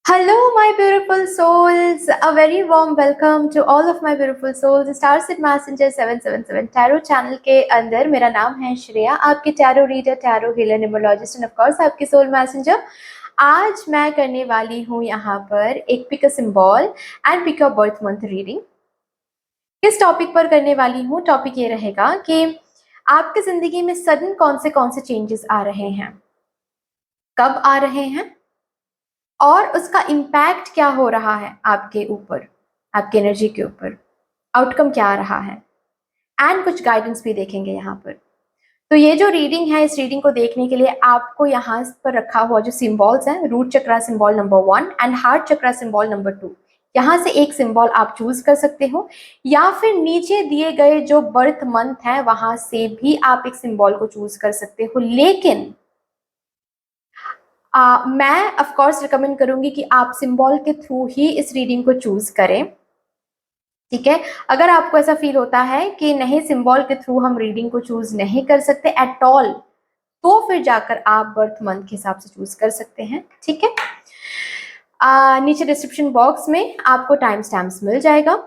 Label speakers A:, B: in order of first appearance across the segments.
A: Hello, my beautiful souls. A very warm welcome to all of my beautiful souls. Starseed Messenger 777 tarot channel के अंदर मेरा नाम है श्रेया, आपके tarot reader, tarot healer, numerologist and of course आपकी soul messenger. आज मैं करने वाली हूँ यहाँ पर एक pick a symbol and pick a birth month reading. किस टॉपिक पर करने वाली हूँ? टॉपिक ये रहेगा कि आपकी जिंदगी में सडन कौन से चेंजेस आ रहे हैं, कब आ रहे हैं और उसका इम्पैक्ट क्या हो रहा है आपके ऊपर, आपकी एनर्जी के ऊपर, आउटकम क्या आ रहा है एंड कुछ गाइडेंस भी देखेंगे यहाँ पर। तो ये जो रीडिंग है, इस रीडिंग को देखने के लिए आपको यहाँ पर रखा हुआ जो सिंबल्स हैं, root chakra symbol number 1 and heart chakra symbol number 2, यहाँ से एक सिंबल आप चूज कर सकते हो, या फिर नीचे दिए गए जो बर्थ मंथ है वहां से भी आप एक सिंबल को चूज कर सकते हो। लेकिन मैं ऑफ कोर्स रिकमेंड करूंगी कि आप सिंबल के थ्रू ही इस रीडिंग को चूज करें, ठीक है। अगर आपको ऐसा फील होता है कि नहीं, सिंबल के थ्रू हम रीडिंग को चूज नहीं कर सकते एट ऑल, तो फिर जाकर आप बर्थ मंथ के हिसाब से चूज कर सकते हैं, ठीक है। नीचे डिस्क्रिप्शन बॉक्स में आपको टाइम स्टैम्प्स मिल जाएगा।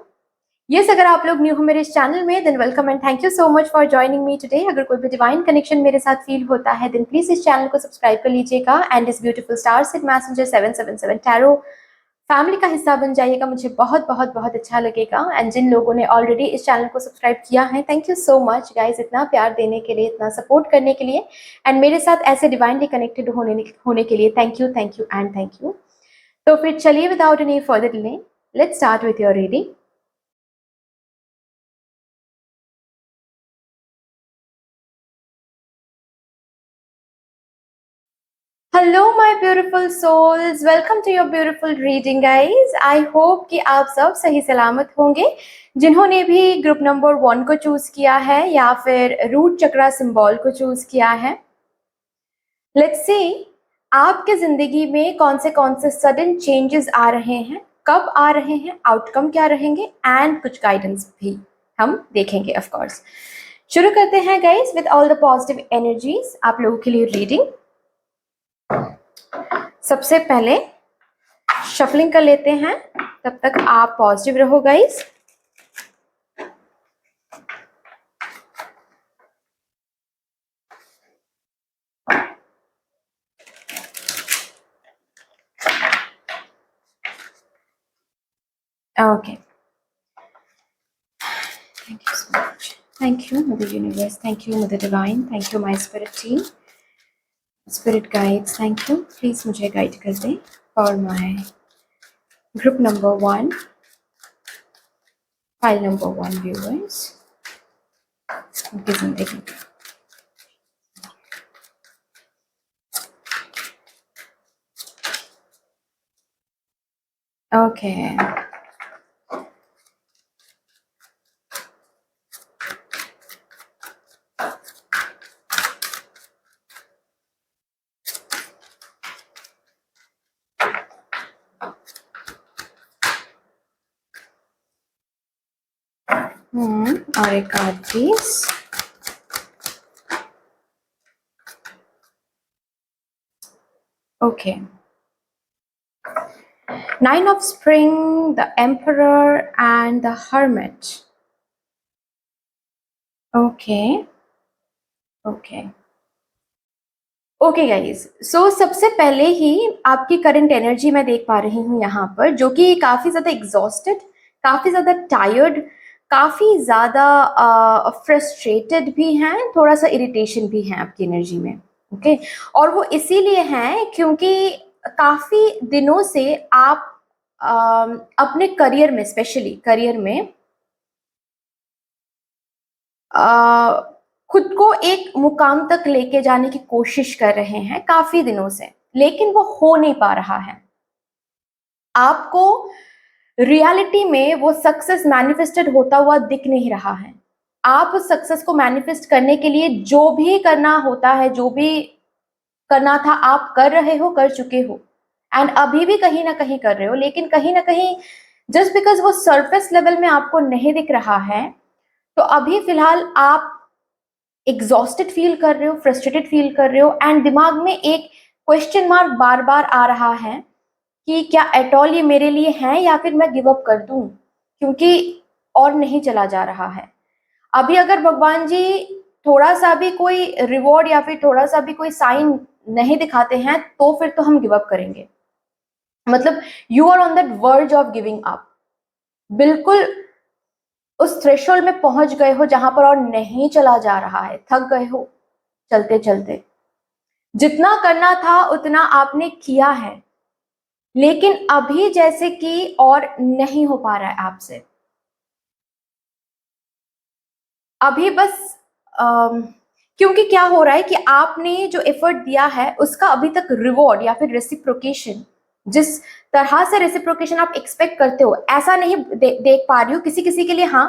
A: यस, अगर आप लोग न्यू हो मेरे इस चैनल में, than welcome and thank you so much for joining me today. अगर कोई भी डिवाइन कनेक्शन मेरे साथ फील होता है, देन प्लीज इस चैनल को सब्सक्राइब कर लीजिएगा एंड इस ब्यूटीफुल स्टारसीड मैसेंजर 777 टैरो फैमिली का हिस्सा बन जाइएगा। मुझे बहुत बहुत बहुत अच्छा लगेगा। एंड जिन लोगों ने ऑलरेडी इस चैनल को सब्सक्राइब किया है, thank you so much guys, इतना प्यार देने के लिए, इतना सपोर्ट करने के लिए एंड मेरे साथ ऐसे डिवाइनली कनेक्टेड होने के लिए thank you and thank you. तो फिर चलिए, without any further delay, let's start with your reading. Hello my beautiful souls, welcome to your beautiful reading guys. I hope कि आप सब सही सलामत होंगे। जिन्होंने भी ग्रुप नंबर 1 को चूज किया है या फिर रूट चक्रा सिंबल को चूज किया है, लेट्स सी आपके जिंदगी में कौन से सडन चेंजेस आ रहे हैं, कब आ रहे हैं, आउटकम क्या रहेंगे एंड कुछ गाइडेंस भी हम देखेंगे ऑफ कोर्स। शुरू करते हैं guys with all the positive energies आप लोगों के लिए रीडिंग। सबसे पहले शफलिंग कर लेते हैं, तब तक आप पॉजिटिव रहो guys. Okay, thank you so much, thank you mother universe, thank you mother divine, thank you my spirit team, spirit guides, thank you. Please मुझे गाइड कर दें और my group number 1, file number 1 viewers, उनकी जिंदगी। Okay, और एक card please. Okay, 9 of spring, the emperor and the hermit. Okay, okay, okay guys. So सबसे पहले ही आपकी करंट एनर्जी मैं देख पा रही हूँ यहाँ पर, जो कि काफी ज्यादा एग्जॉस्टेड, काफी ज्यादा टायर्ड, काफी ज्यादा फ्रस्ट्रेटेड भी हैं, थोड़ा सा इरिटेशन भी है आपकी एनर्जी में। ओके, और वो इसीलिए है क्योंकि काफी दिनों से आप अपने करियर में, स्पेशली करियर में खुद को एक मुकाम तक लेके जाने की कोशिश कर रहे हैं काफी दिनों से, लेकिन वो हो नहीं पा रहा है। आपको रियलिटी में वो सक्सेस मैनिफेस्टेड होता हुआ दिख नहीं रहा है। आप उस सक्सेस को मैनिफेस्ट करने के लिए जो भी करना होता है, जो भी करना था आप कर रहे हो, कर चुके हो एंड अभी भी कहीं ना कहीं कर रहे हो, लेकिन कहीं ना कहीं जस्ट बिकॉज वो सरफेस लेवल में आपको नहीं दिख रहा है, तो अभी फिलहाल आप एग्जॉस्टेड फील कर रहे हो, फ्रस्ट्रेटेड फील कर रहे हो एंड दिमाग में एक क्वेश्चन मार्क बार बार आ रहा है कि क्या एट ऑल ये मेरे लिए है या फिर मैं गिव अप कर दूं, क्योंकि और नहीं चला जा रहा है। अभी अगर भगवान जी थोड़ा सा भी कोई रिवॉर्ड या फिर थोड़ा सा भी कोई साइन नहीं दिखाते हैं तो फिर तो हम गिव अप करेंगे। मतलब you are on that verge of giving up, बिल्कुल उस थ्रेशोल्ड में पहुंच गए हो जहां पर और नहीं चला जा रहा है, थक गए हो चलते चलते। जितना करना था उतना आपने किया है, लेकिन अभी जैसे कि और नहीं हो पा रहा है आपसे। अभी बस क्योंकि क्या हो रहा है कि आपने जो एफर्ट दिया है उसका अभी तक रिवॉर्ड या फिर रेसिप्रोकेशन, जिस तरह से रेसिप्रोकेशन आप एक्सपेक्ट करते हो ऐसा नहीं देख पा रही हो। किसी किसी के लिए हाँ,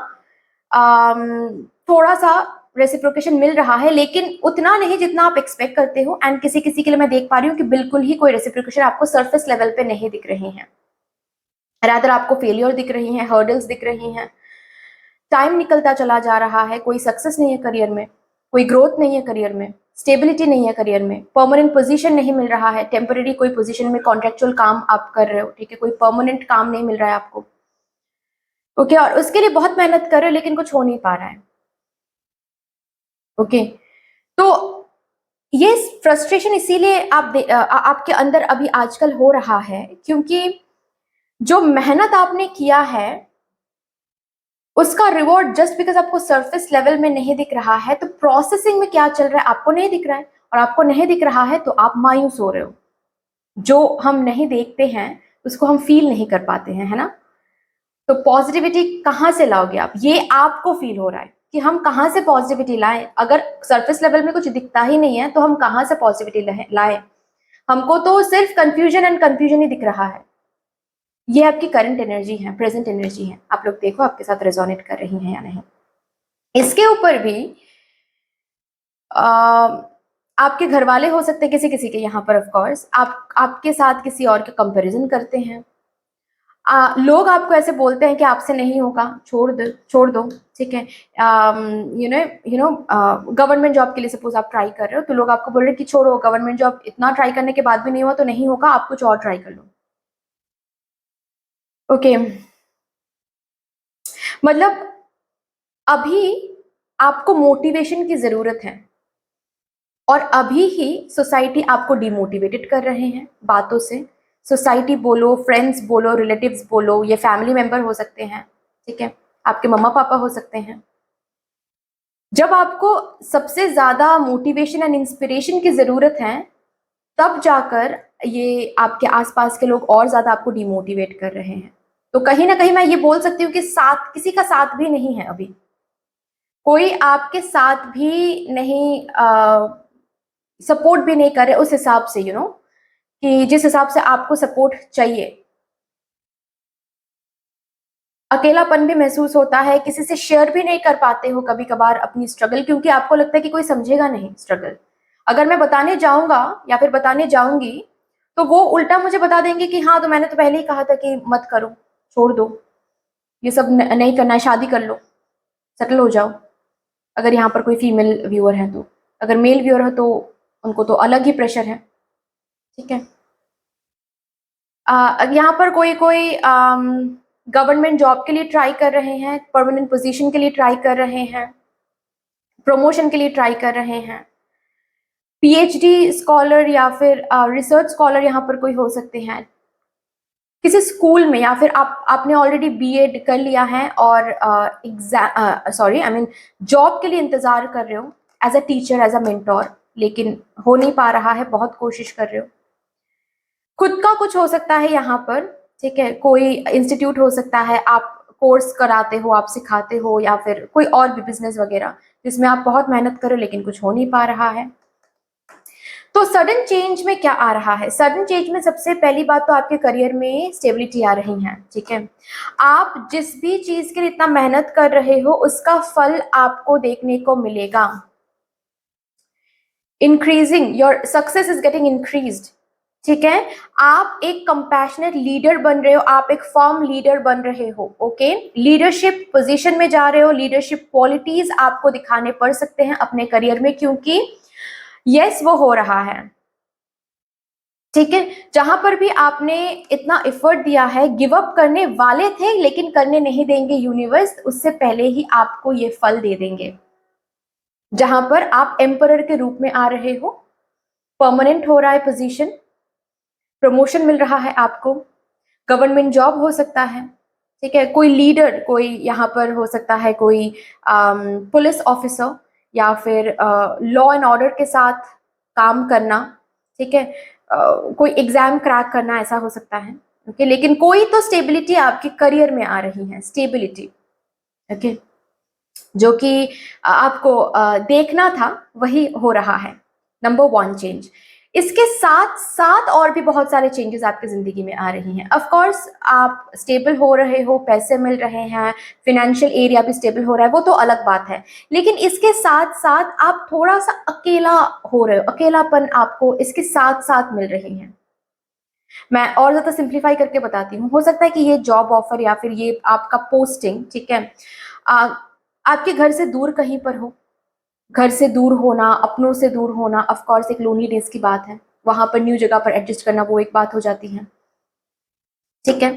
A: थोड़ा सा रेसिप्रोकेशन मिल रहा है, लेकिन उतना नहीं जितना आप एक्सपेक्ट करते हो। एंड किसी किसी के लिए मैं देख पा रही हूँ कि बिल्कुल ही कोई रेसिप्रोकेशन आपको सरफेस लेवल पे नहीं दिख रही है, रादर आपको फेलियर दिख रही हैं, हर्डल्स दिख रही हैं। टाइम निकलता चला जा रहा है, कोई सक्सेस नहीं है करियर में, कोई ग्रोथ नहीं है करियर में, स्टेबिलिटी नहीं है करियर में, परमानेंट पोजीशन नहीं मिल रहा है, टेम्पररी कोई पोजीशन में कॉन्ट्रेक्चुअल काम आप कर रहे हो, ठीक है, कोई परमानेंट काम नहीं मिल रहा है आपको, ओके, और उसके लिए बहुत मेहनत कर रहे हो लेकिन कुछ हो नहीं पा रहा है, ओके। तो ये फ्रस्ट्रेशन इसीलिए आपके अंदर अभी आजकल हो रहा है क्योंकि जो मेहनत आपने किया है उसका रिवॉर्ड जस्ट बिकॉज आपको सरफेस लेवल में नहीं दिख रहा है, तो प्रोसेसिंग में क्या चल रहा है आपको नहीं दिख रहा है, और आपको नहीं दिख रहा है तो आप मायूस हो रहे हो। जो हम नहीं देखते हैं उसको हम फील नहीं कर पाते हैं, है ना। तो पॉजिटिविटी कहाँ से लाओगे आप, ये आपको फील हो रहा है कि हम कहाँ से पॉजिटिविटी लाएं। अगर सरफेस लेवल में कुछ दिखता ही नहीं है तो हम कहाँ से पॉजिटिविटी लाएं। हमको तो सिर्फ कंफ्यूजन एंड कंफ्यूजन ही दिख रहा है। ये आपकी करंट एनर्जी है, प्रेजेंट एनर्जी है, आप लोग देखो आपके साथ रेजोनेट कर रही हैं या नहीं। इसके ऊपर भी आपके घर वाले हो सकते हैं, किसी किसी के यहाँ पर ऑफ कोर्स आपके साथ किसी और के कंपैरिजन करते हैं। लोग आपको ऐसे बोलते हैं कि आपसे नहीं होगा, छोड़ दो, ठीक है। यू नो गवर्नमेंट जॉब के लिए सपोज आप ट्राई कर रहे हो तो लोग आपको बोल रहे हैं कि छोड़ो, गवर्नमेंट जॉब इतना ट्राई करने के बाद भी नहीं हुआ तो नहीं होगा, आप कुछ और ट्राई कर लो, ओके। मतलब अभी आपको मोटिवेशन की जरूरत है, और अभी ही सोसाइटी आपको डिमोटिवेटेड कर रहे हैं बातों से। सोसाइटी बोलो, फ्रेंड्स बोलो, रिलेटिव्स बोलो, ये फैमिली मेंबर हो सकते हैं, ठीक है, आपके मम्मा पापा हो सकते हैं। जब आपको सबसे ज्यादा मोटिवेशन एंड इंस्पिरेशन की जरूरत है तब जाकर ये आपके आसपास के लोग और ज्यादा आपको डिमोटिवेट कर रहे हैं। तो कहीं ना कहीं मैं ये बोल सकती हूँ कि साथ किसी का साथ भी नहीं है अभी, कोई आपके साथ भी नहीं, सपोर्ट भी नहीं कर रहे उस हिसाब से, यू नो, कि जिस हिसाब से आपको सपोर्ट चाहिए। अकेलापन भी महसूस होता है, किसी से शेयर भी नहीं कर पाते हो कभी कभार अपनी स्ट्रगल, क्योंकि आपको लगता है कि कोई समझेगा नहीं स्ट्रगल। अगर मैं बताने जाऊंगा या फिर बताने जाऊंगी तो वो उल्टा मुझे बता देंगे कि हाँ तो मैंने तो पहले ही कहा था कि मत करो, छोड़ दो, ये सब नहीं करना है, शादी कर लो, सेटल हो जाओ। अगर यहाँ पर कोई फीमेल व्यूअर है तो, अगर मेल व्यूअर है तो उनको तो अलग ही प्रेशर है, ठीक है। यहाँ पर कोई कोई गवर्नमेंट जॉब के लिए ट्राई कर रहे हैं, परमानेंट पोजीशन के लिए ट्राई कर रहे हैं, प्रमोशन के लिए ट्राई कर रहे हैं, पीएचडी स्कॉलर या फिर रिसर्च स्कॉलर यहाँ पर कोई हो सकते हैं, किसी स्कूल में, या फिर आपने ऑलरेडी बीएड कर लिया है और exam sorry I mean job के लिए इंतजार कर रहे हो as a teacher, as a mentor, लेकिन हो नहीं पा रहा है, बहुत कोशिश कर रहे हो। खुद का कुछ हो सकता है यहाँ पर, ठीक है, कोई इंस्टीट्यूट हो सकता है, आप कोर्स कराते हो, आप सिखाते हो, या फिर कोई और भी बिजनेस वगैरह जिसमें आप बहुत मेहनत करो लेकिन कुछ हो नहीं पा रहा है। तो सडन चेंज में क्या आ रहा है, सडन चेंज में सबसे पहली बात तो आपके करियर में स्टेबिलिटी आ रही है, ठीक है। आप जिस भी चीज के लिए इतना मेहनत कर रहे हो उसका फल आपको देखने को मिलेगा। Increasing your success is getting increased, ठीक है। आप एक कंपैशनेट लीडर बन रहे हो, आप एक फर्म लीडर बन रहे हो, ओके। लीडरशिप पोजीशन में जा रहे हो, लीडरशिप क्वालिटीज आपको दिखाने पड़ सकते हैं अपने करियर में, क्योंकि यस वो हो रहा है। ठीक है, जहां पर भी आपने इतना एफर्ट दिया है, गिव अप करने वाले थे लेकिन करने नहीं देंगे यूनिवर्स, उससे पहले ही आपको ये फल दे देंगे। जहां पर आप एम्परर के रूप में आ रहे हो, परमानेंट हो रहा है पोजीशन, प्रमोशन मिल रहा है आपको, गवर्नमेंट जॉब हो सकता है, ठीक है, कोई लीडर, कोई यहाँ पर हो सकता है कोई पुलिस ऑफिसर, या फिर लॉ एंड ऑर्डर के साथ काम करना, ठीक है, कोई एग्जाम क्रैक करना, ऐसा हो सकता है। ओके, लेकिन कोई तो स्टेबिलिटी आपके करियर में आ रही है, स्टेबिलिटी, ओके, जो कि आपको देखना था वही हो रहा है। Number 1 change. इसके साथ साथ और भी बहुत सारे चेंजेस आपकी जिंदगी में आ रही हैं। ऑफ कोर्स आप स्टेबल हो रहे हो, पैसे मिल रहे हैं, फाइनेंशियल एरिया भी स्टेबल हो रहा है, वो तो अलग बात है, लेकिन इसके साथ साथ आप थोड़ा सा अकेला हो रहे हो, अकेलापन आपको इसके साथ साथ मिल रही है। मैं और ज्यादा सिंप्लीफाई करके बताती हूँ। हो सकता है कि ये जॉब ऑफर या फिर ये आपका पोस्टिंग, ठीक है, आपके घर से दूर कहीं पर हो। घर से दूर होना, अपनों से दूर होना, ऑफ कोर्स एक लोनलीनेस की बात है, वहां पर न्यू जगह पर एडजस्ट करना वो एक बात हो जाती है, ठीक है।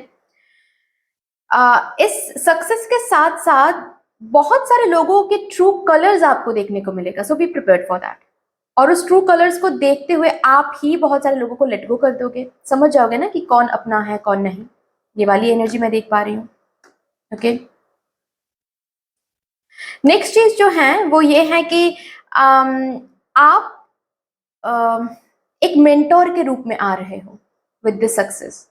A: इस सक्सेस के साथ साथ बहुत सारे लोगों के ट्रू कलर्स आपको देखने को मिलेगा, सो बी प्रिपेयर्ड फॉर दैट। और उस ट्रू कलर्स को देखते हुए आप ही बहुत सारे लोगों को लेट गो कर दोगे, समझ जाओगे ना कि कौन अपना है कौन नहीं। ये वाली एनर्जी मैं देख पा रही हूँ, ओके। नेक्स्ट चीज जो है वो ये है कि आप एक मेंटोर के रूप में आ रहे हो विद दिस सक्सेस।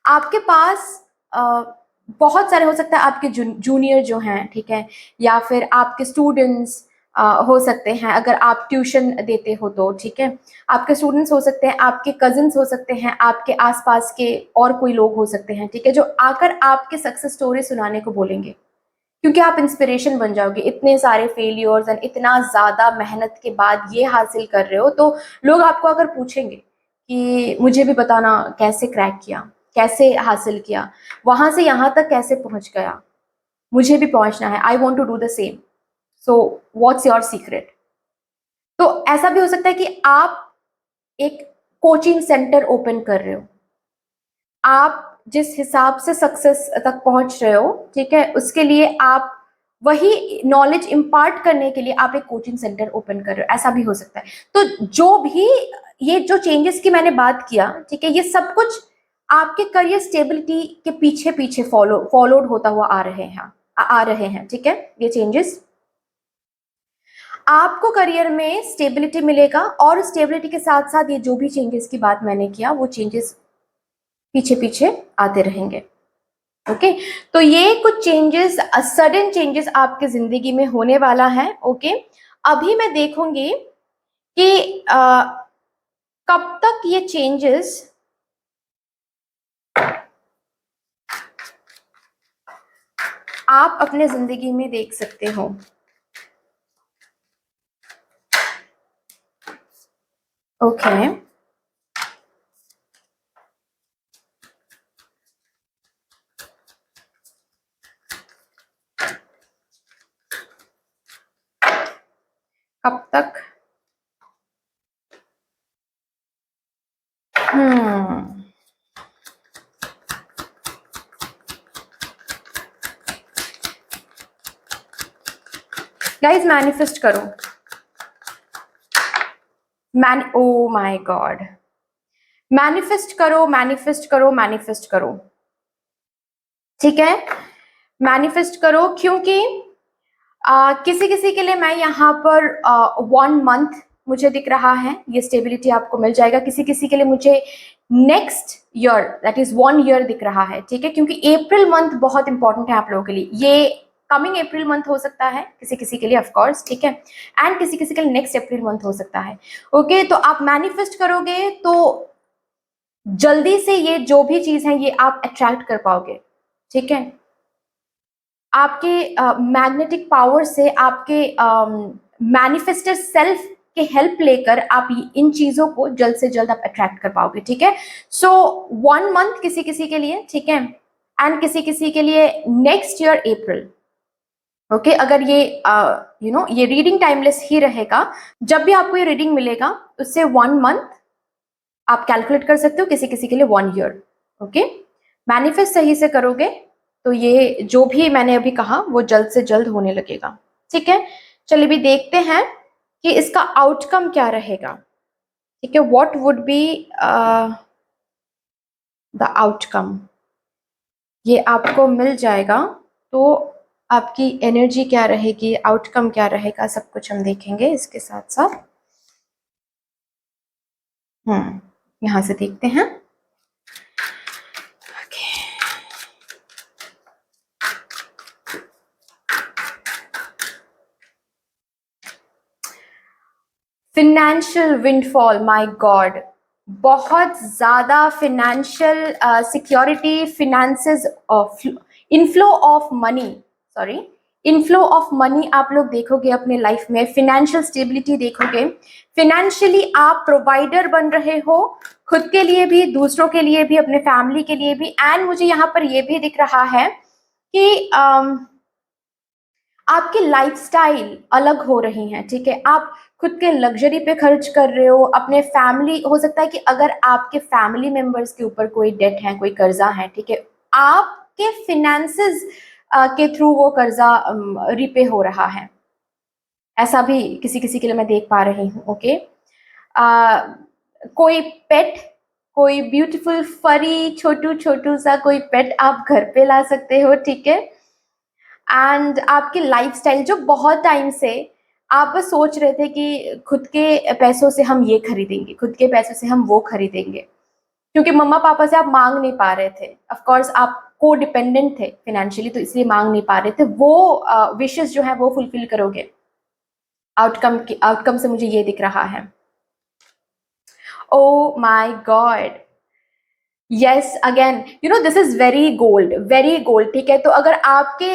A: आपके पास बहुत सारे, हो सकता है आपके जूनियर जो हैं, ठीक है, या फिर आपके स्टूडेंट्स हो सकते हैं, अगर आप ट्यूशन देते हो तो, ठीक है, आपके स्टूडेंट्स हो सकते हैं, आपके कजिन्स हो सकते हैं, आपके आसपास के और कोई लोग हो सकते हैं, ठीक है, जो आकर आपके सक्सेस स्टोरी सुनाने को बोलेंगे, क्योंकि आप इंस्पिरेशन बन जाओगे। इतने सारे फेलियर्स एंड इतना ज्यादा मेहनत के बाद ये हासिल कर रहे हो, तो लोग आपको अगर पूछेंगे कि मुझे भी बताना कैसे क्रैक किया, कैसे हासिल किया, वहां से यहाँ तक कैसे पहुंच गया, मुझे भी पहुंचना है, I want to do the same, so what's your secret. तो ऐसा भी हो सकता है कि आप एक कोचिंग सेंटर ओपन कर रहे हो, आप जिस हिसाब से सक्सेस तक पहुंच रहे हो, ठीक है, उसके लिए आप वही नॉलेज इम्पार्ट करने के लिए आप एक कोचिंग सेंटर ओपन कर रहे हो, ऐसा भी हो सकता है। तो जो भी ये जो चेंजेस की मैंने बात किया, ठीक है, ये सब कुछ आपके करियर स्टेबिलिटी के पीछे पीछे फॉलोड होता हुआ आ रहे हैं, ठीक है। ये चेंजेस आपको करियर में स्टेबिलिटी मिलेगा, और स्टेबिलिटी के साथ साथ ये जो भी चेंजेस की बात मैंने किया वो चेंजेस पीछे पीछे आते रहेंगे, ओके। तो ये कुछ चेंजेस, सडन चेंजेस आपके जिंदगी में होने वाला है, ओके। अभी मैं देखूंगी कि कब तक ये चेंजेस आप अपने जिंदगी में देख सकते हो, ओके। कब तक? गाइस मैनिफेस्ट करो, ओ माय गॉड, मैनिफेस्ट करो, मैनिफेस्ट करो, मैनिफेस्ट करो, ठीक है, मैनिफेस्ट करो। क्योंकि किसी किसी के लिए मैं यहाँ पर 1 मंथ मुझे दिख रहा है, ये स्टेबिलिटी आपको मिल जाएगा। किसी किसी के लिए मुझे next year, that is 1 year दिख रहा है, ठीक है, क्योंकि अप्रैल मंथ बहुत इंपॉर्टेंट है आप लोगों के लिए। ये कमिंग अप्रैल मंथ हो सकता है किसी किसी के लिए, ऑफ कोर्स, ठीक है, एंड किसी किसी के लिए नेक्स्ट अप्रैल मंथ हो सकता है, ओके। तो आप मैनिफेस्ट करोगे तो जल्दी से ये जो भी चीज है ये आप अट्रैक्ट कर पाओगे, ठीक है। आपके मैग्नेटिक पावर से, आपके मैनिफेस्टर सेल्फ के हेल्प लेकर आप इन चीजों को जल्द से जल्द आप अट्रैक्ट कर पाओगे, ठीक है। सो 1 मंथ किसी किसी के लिए, ठीक है, एंड किसी किसी के लिए नेक्स्ट ईयर अप्रैल, ओके। अगर ये ये रीडिंग टाइमलेस ही रहेगा, जब भी आपको ये रीडिंग मिलेगा उससे 1 मंथ आप कैलकुलेट कर सकते हो, किसी किसी के लिए 1 ईयर। ओके, मैनिफेस्ट सही से करोगे तो ये जो भी मैंने अभी कहा वो जल्द से जल्द होने लगेगा। ठीक है, चलिए भी देखते हैं कि इसका आउटकम क्या रहेगा। ठीक है, what would be the outcome, ये आपको मिल जाएगा। तो आपकी एनर्जी क्या रहेगी, आउटकम क्या रहेगा, सब कुछ हम देखेंगे इसके साथ साथ। यहाँ से देखते हैं। फिनेंशियल विंडफॉल, माय गॉड, बहुत ज्यादा financial security, finances, inflow of money, sorry, inflow of money आप लोग देखोगे अपने लाइफ में। फिनेंशियल स्टेबिलिटी देखोगे, फिनेंशियली आप प्रोवाइडर बन रहे हो, खुद के लिए भी, दूसरों के लिए भी, अपने फैमिली के लिए भी। एंड मुझे यहाँ पर ये भी दिख रहा है कि आपकी लाइफस्टाइल अलग हो रही है। ठीक है, आप खुद के लग्जरी पे खर्च कर रहे हो, अपने फैमिली, हो सकता है कि अगर आपके फैमिली मेंबर्स के ऊपर कोई डेट है, कोई कर्जा है, ठीक है, आपके फिनेंसेस के थ्रू वो कर्जा रिपे हो रहा है। ऐसा भी किसी किसी के लिए मैं देख पा रही हूँ। ओके, कोई पेट, कोई ब्यूटीफुल फरी छोटू छोटू सा कोई पेट आप घर पे ला सकते हो। ठीक है, एंड आपकी लाइफस्टाइल जो बहुत टाइम से आप बस सोच रहे थे कि खुद के पैसों से हम ये खरीदेंगे, खुद के पैसों से हम वो खरीदेंगे, क्योंकि मम्मा पापा से आप मांग नहीं पा रहे थे। ऑफ कोर्स आप को डिपेंडेंट थे फिनेंशियली, तो इसलिए मांग नहीं पा रहे थे। वो विशेस जो है वो फुलफिल करोगे। आउटकम से मुझे ये दिख रहा है। ओ my God, yes, again you know this is very gold, very gold. ठीक है, तो अगर आपके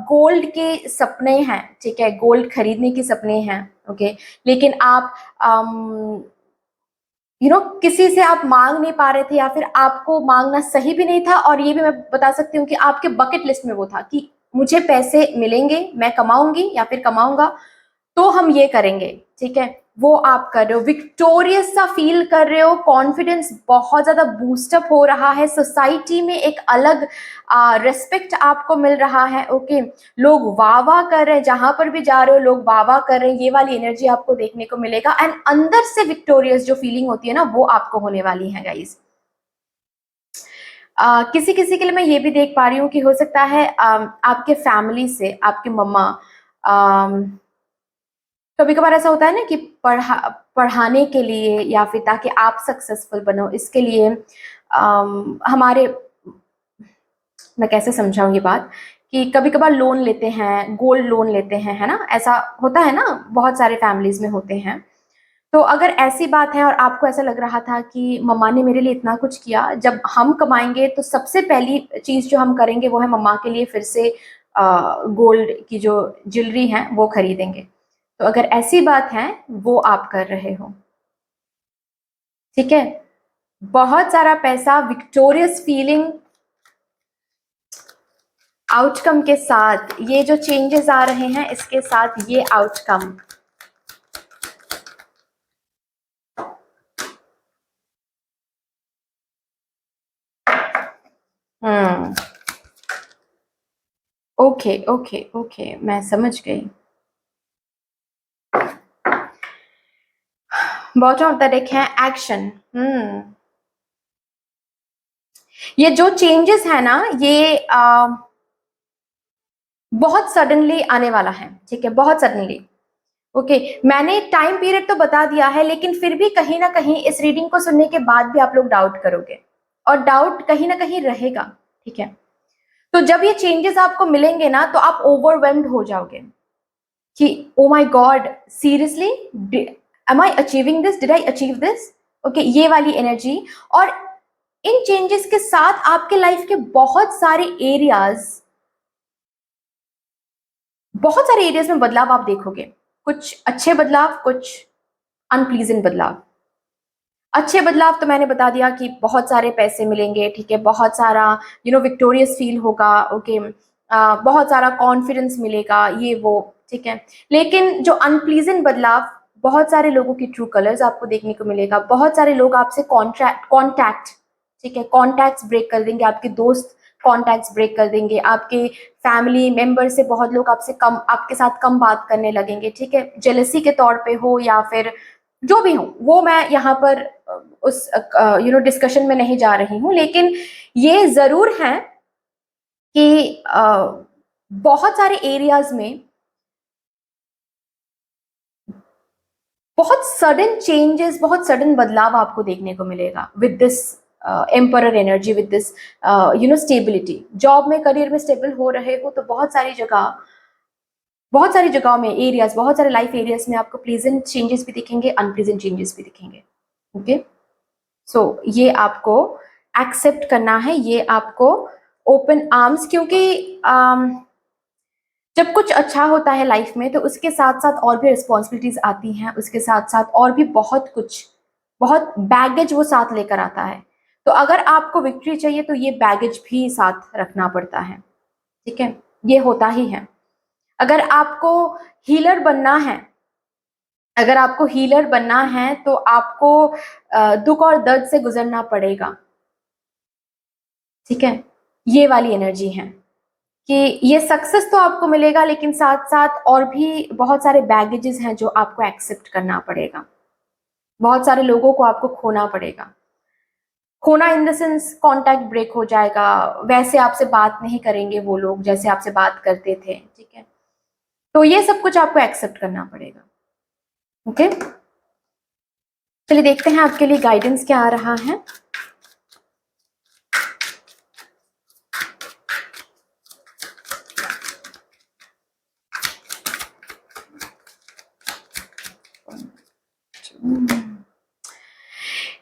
A: गोल्ड के सपने हैं, ठीक है, गोल्ड खरीदने के सपने हैं, ओके, लेकिन आप किसी से आप मांग नहीं पा रहे थे, या फिर आपको मांगना सही भी नहीं था, और ये भी मैं बता सकती हूँ कि आपके बकेट लिस्ट में वो था कि मुझे पैसे मिलेंगे, मैं कमाऊंगी या फिर कमाऊंगा तो हम ये करेंगे। ठीक है, वो आप कर रहे हो, विक्टोरियस सा फील कर रहे हो, कॉन्फिडेंस बहुत ज्यादा बूस्टअप हो रहा है, सोसाइटी में एक अलग रेस्पेक्ट आपको मिल रहा है। ओके, लोग वाह वाह कर रहे हैं, जहां पर भी जा रहे हो लोग वाह वाह कर रहे हैं, ये वाली एनर्जी आपको देखने को मिलेगा। एंड अंदर से विक्टोरियस जो फीलिंग होती है ना, वो आपको होने वाली है गाइज। किसी किसी के लिए मैं ये भी देख पा रही हूँ कि हो सकता है आपके फैमिली से, आपके मम्मा, कभी कभार ऐसा होता है ना कि पढ़ाने के लिए, या फिर ताकि आप सक्सेसफुल बनो, इसके लिए हमारे, मैं कैसे समझाऊं ये बात, कि कभी कभार लोन लेते हैं, गोल्ड लोन लेते हैं, है ना, ऐसा होता है ना, बहुत सारे फैमिलीज में होते हैं। तो अगर ऐसी बात है और आपको ऐसा लग रहा था कि मम्मा ने मेरे लिए इतना कुछ किया, जब हम कमाएंगे तो सबसे पहली चीज जो हम करेंगे वो है मम्मा के लिए फिर से गोल्ड की जो ज्वेलरी है वो खरीदेंगे। तो अगर ऐसी बात है, वो आप कर रहे हो। ठीक है, बहुत सारा पैसा, विक्टोरियस फीलिंग, आउटकम के साथ ये जो चेंजेस आ रहे हैं, इसके साथ ये आउटकम। ओके ओके ओके, मैं समझ गई। बॉटम ऑफ द डेक है एक्शन। ये जो चेंजेस है ना, ये बहुत सडनली आने वाला है। ठीक है, बहुत सडनली। ओके, मैंने टाइम पीरियड तो बता दिया है, लेकिन फिर भी कहीं ना कहीं इस रीडिंग को सुनने के बाद भी आप लोग डाउट करोगे, और डाउट कहीं ना कहीं रहेगा। ठीक है, तो जब ये चेंजेस आपको मिलेंगे ना, तो आप ओवरवेल्म्ड हो जाओगे कि oh my God, seriously, am I achieving this, did I achieve this. Okay, ये वाली एनर्जी। और इन चेंजेस के साथ आपके लाइफ के बहुत सारे एरियाज में बदलाव आप देखोगे। कुछ अच्छे बदलाव, कुछ अनप्लीजेंट बदलाव। अच्छे बदलाव तो मैंने बता दिया कि बहुत सारे पैसे मिलेंगे, ठीक है, बहुत सारा विक्टोरियस फील होगा। ओके, बहुत सारा कॉन्फिडेंस मिलेगा, ये वो। ठीक है, लेकिन जो अनप्लीजेंट बदलाव, बहुत सारे लोगों की ट्रू कलर्स आपको देखने को मिलेगा, बहुत सारे लोग आपसे कॉन्टैक्ट, ठीक है, कॉन्टैक्ट्स ब्रेक कर देंगे, आपके दोस्त कॉन्टैक्ट्स ब्रेक कर देंगे, आपके फैमिली मेंबर से बहुत लोग आपके साथ कम बात करने लगेंगे, ठीक है, जेलसी के तौर पे हो या फिर जो भी हो, वो मैं यहाँ पर उस डिस्कशन में नहीं जा रही हूँ, लेकिन ये जरूर है कि बहुत सारे एरियाज में बहुत सडन चेंजेस, बहुत सडन बदलाव आपको देखने को मिलेगा with this emperor energy, with this stability. Job में, करियर में स्टेबल हो रहे हो तो बहुत सारी जगहों में, एरियाज, बहुत सारे लाइफ एरियाज में आपको प्लीजेंट चेंजेस भी दिखेंगे, अनप्लीजेंट चेंजेस भी दिखेंगे। ओके, सो ये आपको एक्सेप्ट करना है, ये आपको ओपन आर्म्स, क्योंकि जब कुछ अच्छा होता है लाइफ में तो उसके साथ साथ और भी रिस्पॉन्सिबिलिटीज आती हैं, उसके साथ साथ और भी बहुत कुछ, बहुत बैगेज वो साथ लेकर आता है। तो अगर आपको विक्ट्री चाहिए तो ये बैगेज भी साथ रखना पड़ता है, ठीक है, ये होता ही है। अगर आपको हीलर बनना है, अगर आपको हीलर बनना है तो आपको दुख और दर्द से गुजरना पड़ेगा, ठीक है, ये वाली एनर्जी है कि ये सक्सेस तो आपको मिलेगा, लेकिन साथ साथ और भी बहुत सारे बैगेजेस हैं जो आपको एक्सेप्ट करना पड़ेगा, बहुत सारे लोगों को आपको खोना पड़ेगा। खोना in the sense contact break हो जाएगा, वैसे आपसे बात नहीं करेंगे वो लोग जैसे आपसे बात करते थे, ठीक है, तो ये सब कुछ आपको एक्सेप्ट करना पड़ेगा। ओके, चलिए देखते हैं आपके लिए गाइडेंस क्या आ रहा है।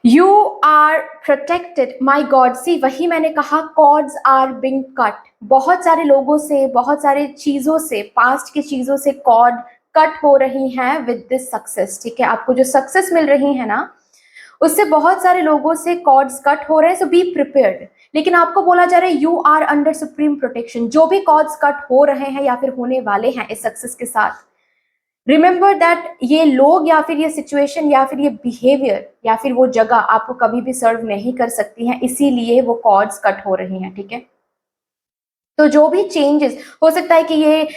A: You are protected, my god, see वही मैंने कहा, कॉर्ड्स आर बिंग कट। बहुत सारे लोगों से, बहुत सारे चीजों से, पास्ट की चीजों से कॉर्ड कट हो रही हैं विद दिस सक्सेस, ठीक है, आपको जो सक्सेस मिल रही है ना, उससे बहुत सारे लोगों से कॉर्ड्स कट हो रहे हैं, सो बी प्रिपेयर्ड। लेकिन आपको बोला जा रहा है you are under supreme protection. जो भी कॉर्ड्स कट हो रहे हैं या फिर होने वाले हैं इस सक्सेस के साथ, रिमेंबर दैट ये लोग या फिर ये सिचुएशन या फिर ये बिहेवियर या फिर वो जगह आपको कभी भी सर्व नहीं कर सकती हैं, इसीलिए वो कॉर्ड्स कट हो रही हैं, ठीक है। तो जो भी चेंजेस हो सकता है कि ये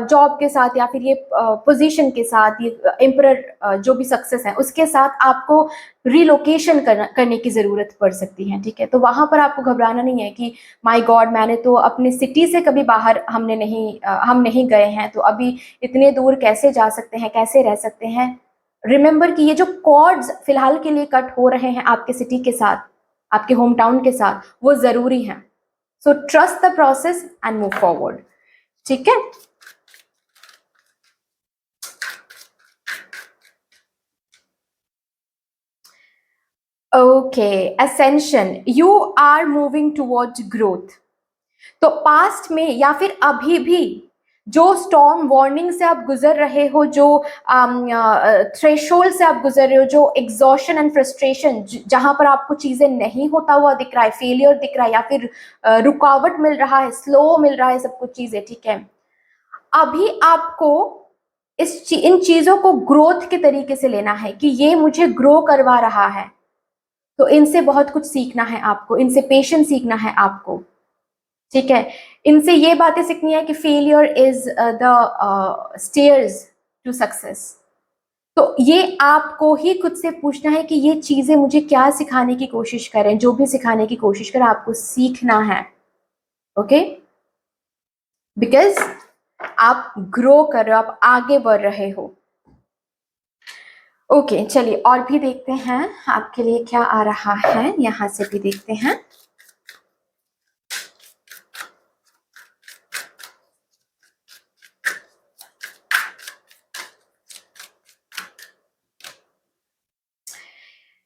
A: जॉब के साथ या फिर ये पोजीशन के साथ, ये एम्परर जो भी सक्सेस है उसके साथ आपको रिलोकेशन करने की ज़रूरत पड़ सकती है, ठीक है। तो वहाँ पर आपको घबराना नहीं है कि माय गॉड, मैंने तो अपने सिटी से कभी बाहर हम नहीं गए हैं, तो अभी इतने दूर कैसे जा सकते हैं, कैसे रह सकते हैं। रिमेंबर कि ये जो कॉर्ड्स फिलहाल के लिए कट हो रहे हैं आपके सिटी के साथ, आपके होम टाउन के साथ, वो ज़रूरी हैं। So trust the process and move forward. ठीक है, okay, ascension, you are moving towards growth. तो पास्ट में या फिर अभी भी जो स्टॉर्म वार्निंग से आप गुजर रहे हो, जो थ्रेशोल्ड से आप गुजर रहे हो, जो एग्जॉशन एंड फ्रस्ट्रेशन, जहां पर आपको चीजें नहीं होता हुआ दिख रहा है, फेलियर दिख रहा है या फिर रुकावट मिल रहा है, स्लो मिल रहा है सब कुछ चीजें, ठीक है, अभी आपको इन चीजों को ग्रोथ के तरीके से लेना है कि ये मुझे ग्रो करवा रहा है, तो इनसे बहुत कुछ सीखना है आपको, इनसे पेशेंस सीखना है आपको, ठीक है, इनसे ये बातें सीखनी है कि failure is the stairs to success. तो ये आपको ही खुद से पूछना है कि ये चीजें मुझे क्या सिखाने की कोशिश करें, जो भी सिखाने की कोशिश करें आपको सीखना है, ओके, बिकॉज आप ग्रो कर रहे हो, आप आगे बढ़ रहे हो। ओके, चलिए और भी देखते हैं आपके लिए क्या आ रहा है, यहां से भी देखते हैं।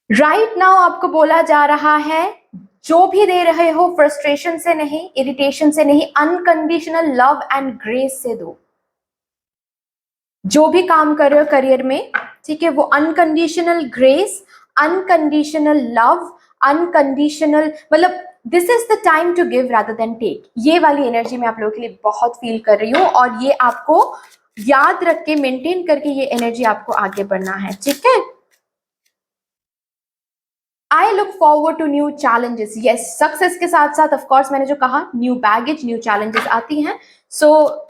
A: राइट नाउ आपको बोला जा रहा है, जो भी दे रहे हो फ्रस्ट्रेशन से नहीं, इरिटेशन से नहीं, अनकंडीशनल लव एंड ग्रेस से दो। जो भी काम कर रहे हो करियर में, ठीक है, वो unconditional grace, unconditional love, unconditional, मतलब this is the time to give rather than take. ये वाली एनर्जी मैं आप लोगों के लिए बहुत फील कर रही हूँ और ये आपको याद रख के मेंटेन करके ये एनर्जी आपको आगे बढ़ना है, ठीक है। I look forward to new challenges, yes, success के साथ साथ ऑफकोर्स मैंने जो कहा न्यू बैगेज, न्यू चैलेंजेस आती हैं, so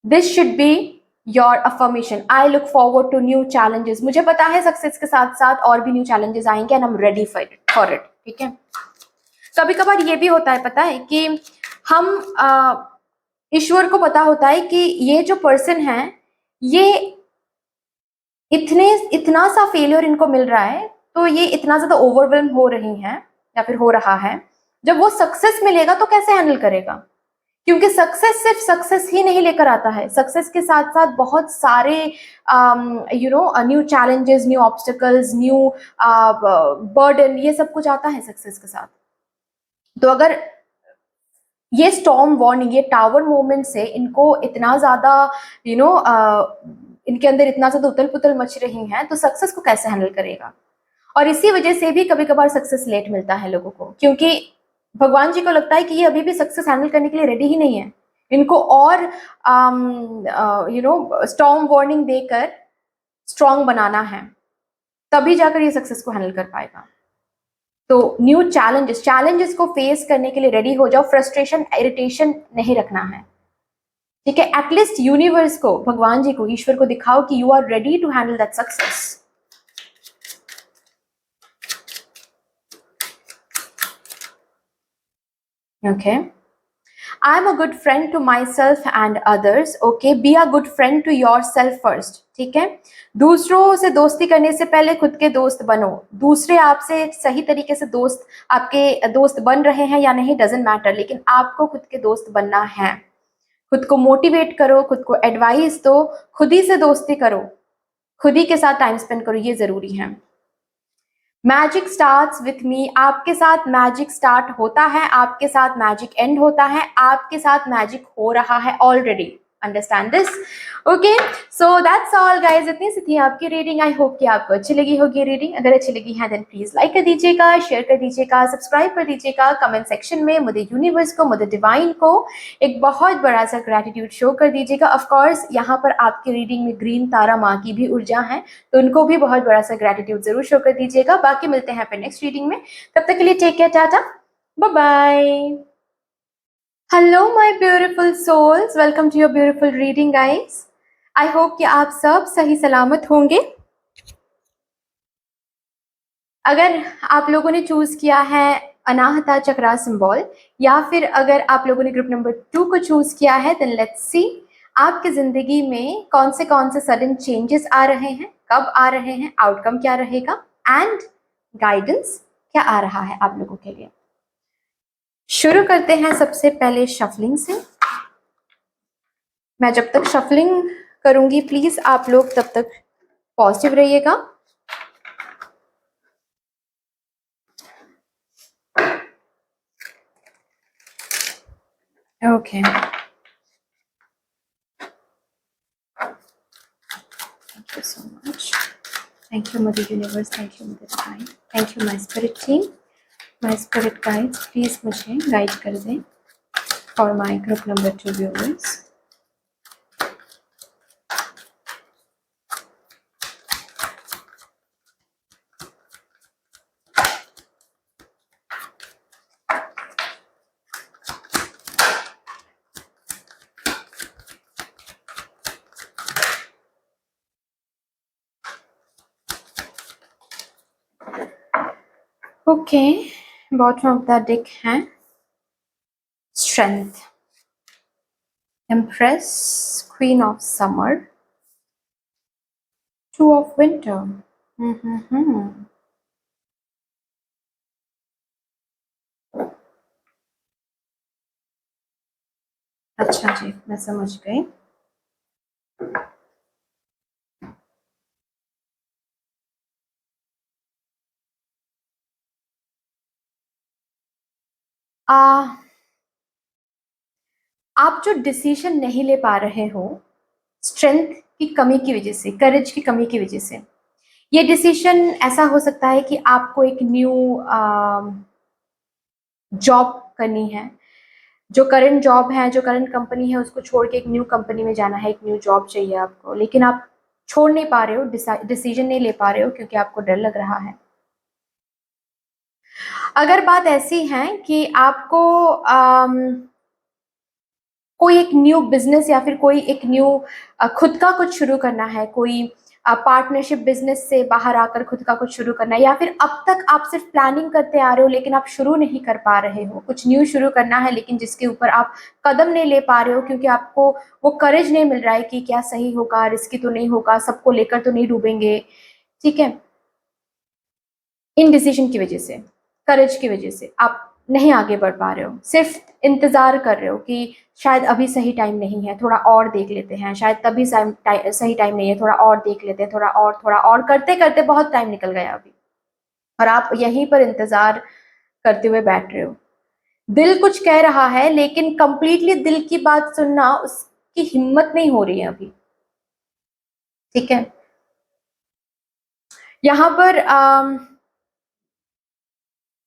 A: this should be your affirmation. I look forward to new challenges, मुझे पता है सक्सेस के साथ साथ और भी न्यू चैलेंजेस आएंगे and I am ready for it, ठीक है। कभी कभार ये भी होता है, पता है कि हम ईश्वर को पता होता है कि ये जो पर्सन है ये इतना सा फेलियर इनको मिल रहा है, तो ये इतना ज्यादा ओवरवेल्म हो रही हैं या फिर हो रहा है, जब वो सक्सेस मिलेगा तो कैसे हैंडल करेगा, क्योंकि सक्सेस सिर्फ सक्सेस ही नहीं लेकर आता है, सक्सेस के साथ साथ बहुत सारे new challenges, new obstacles, new burden, ये सब कुछ आता है सक्सेस के साथ। तो अगर ये स्टॉर्म वार्निंग, ये टावर मूवमेंट से इनको इतना ज्यादा इनके अंदर इतना ज्यादा उथल पुथल मच रही है, तो सक्सेस को कैसे हैंडल करेगा। और इसी वजह से भी कभी कभार सक्सेस लेट मिलता है लोगों को, क्योंकि भगवान जी को लगता है कि ये अभी भी सक्सेस हैंडल करने के लिए रेडी ही नहीं है, इनको और स्टॉर्म वार्निंग देकर स्ट्रॉन्ग बनाना है, तभी जाकर ये सक्सेस को हैंडल कर पाएगा। तो न्यू चैलेंजेस को फेस करने के लिए रेडी हो जाओ, फ्रस्ट्रेशन इरिटेशन नहीं रखना है, ठीक है। एटलीस्ट यूनिवर्स को, भगवान जी को, ईश्वर को दिखाओ कि you are ready to handle that success. Okay. I am a good friend to myself and others. Okay. Be a good friend to yourself first. ठीक है। दूसरों से दोस्ती करने से पहले खुद के दोस्त बनो। दूसरे आपसे सही तरीके से आपके दोस्त बन रहे हैं या नहीं डजेंट मैटर, लेकिन आपको खुद के दोस्त बनना है। खुद को मोटिवेट करो, खुद को एडवाइस दो, खुद ही से दोस्ती करो, खुद ही के साथ टाइम स्पेंड करो, ये जरूरी है। मैजिक स्टार्ट्स विथ मी, आपके साथ मैजिक स्टार्ट होता है, आपके साथ मैजिक एंड होता है, आपके साथ मैजिक हो रहा है already. Understand this, okay. So that's all guys, इतनी सी थी आपकी रीडिंग। आई होप कि आपको अच्छी लगी होगी रीडिंग। अगर अच्छी लगी है देन प्लीज लाइक कर दीजिएगा, शेयर कर दीजिएगा, सब्सक्राइब कर दीजिएगा, कमेंट सेक्शन में मुझे यूनिवर्स को, मुझे डिवाइन को एक बहुत बड़ा सा ग्रेटिट्यूड शो कर दीजिएगा। ऑफकोर्स यहाँ पर आपकी रीडिंग में ग्रीन तारा माँ की भी ऊर्जा है, तो उनको भी बहुत बड़ा सा ग्रेटिट्यूड जरूर शो कर दीजिएगा। बाकी मिलते हैं फिर नेक्स्ट रीडिंग में, तब तक के लिए take care, tata, bye bye. Hello my beautiful souls, welcome to your beautiful reading guys. I hope कि आप सब सही सलामत होंगे। अगर आप लोगों ने चूज किया है अनाहता चक्रा सिंबल, या फिर अगर आप लोगों ने ग्रुप नंबर 2 को चूज किया है, देन लेट्स सी आपकी जिंदगी में कौन से सडन चेंजेस आ रहे हैं, कब आ रहे हैं, आउटकम क्या रहेगा एंड गाइडेंस क्या आ रहा है आप लोगों के लिए। शुरू करते हैं सबसे पहले शफलिंग से। मैं जब तक शफलिंग करूंगी प्लीज आप लोग तब तक पॉजिटिव रहिएगा। Okay, thank you so much. Thank you Mother Universe, thank you Mother Divine, thank you my spirit team, my spirit guides, please मुझे गाइड कर दें for my group number 2 viewers. Okay, bottom of the deck है Strength, Empress, Queen of Summer, Two of Winter. अच्छा जी, मैं समझ गई। आप जो डिसीजन नहीं ले पा रहे हो स्ट्रेंथ की कमी की वजह से, करेज की कमी की वजह से, ये डिसीजन ऐसा हो सकता है कि आपको एक न्यू जॉब करनी है, जो करंट जॉब है, जो करंट कंपनी है, उसको छोड़ के एक न्यू कंपनी में जाना है, एक न्यू जॉब चाहिए आपको, लेकिन आप छोड़ नहीं पा रहे हो, डिसीजन नहीं ले पा रहे हो क्योंकि आपको डर लग रहा है। अगर बात ऐसी है कि आपको कोई एक न्यू बिजनेस या फिर कोई एक न्यू खुद का कुछ शुरू करना है, कोई पार्टनरशिप बिजनेस से बाहर आकर खुद का कुछ शुरू करना है, या फिर अब तक आप सिर्फ प्लानिंग करते आ रहे हो लेकिन आप शुरू नहीं कर पा रहे हो, कुछ न्यू शुरू करना है लेकिन जिसके ऊपर आप कदम नहीं ले पा रहे हो क्योंकि आपको वो करेज नहीं मिल रहा है कि क्या सही होगा, रिस्की तो नहीं होगा, सबको लेकर तो नहीं डूबेंगे, ठीक है। इन डिसीजन की वजह से, करेज की वजह से आप नहीं आगे बढ़ पा रहे हो, सिर्फ इंतजार कर रहे हो कि शायद अभी सही टाइम नहीं है, थोड़ा और देख लेते हैं, शायद तभी सही टाइम नहीं है, थोड़ा और देख लेते हैं, थोड़ा और करते करते बहुत टाइम निकल गया अभी, और आप यहीं पर इंतजार करते हुए बैठ रहे हो। दिल कुछ कह रहा है लेकिन कंप्लीटली दिल की बात सुनना उसकी हिम्मत नहीं हो रही है अभी, ठीक है। यहाँ पर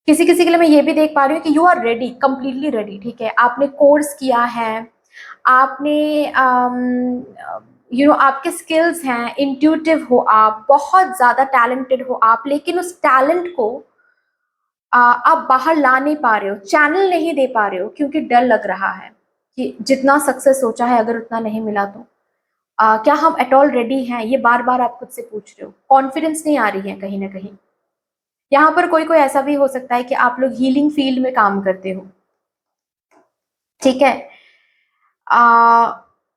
A: किसी किसी के लिए मैं ये भी देख पा रही हूँ कि you are ready, completely ready, ठीक है। आपने कोर्स किया है, आपने आपके स्किल्स हैं, इंट्यूटिव हो, आप बहुत ज्यादा टैलेंटेड हो आप, लेकिन उस टैलेंट को आप बाहर ला नहीं पा रहे हो, चैनल नहीं दे पा रहे हो क्योंकि डर लग रहा है कि जितना सक्सेस सोचा है अगर उतना नहीं मिला तो क्या हम एट ऑल रेडी हैं, ये बार बार आप खुद से पूछ रहे हो, कॉन्फिडेंस नहीं आ रही है कहीं ना कहीं। यहाँ पर कोई कोई ऐसा भी हो सकता है कि आप लोग हीलिंग फील्ड में काम करते हो, ठीक है। आ,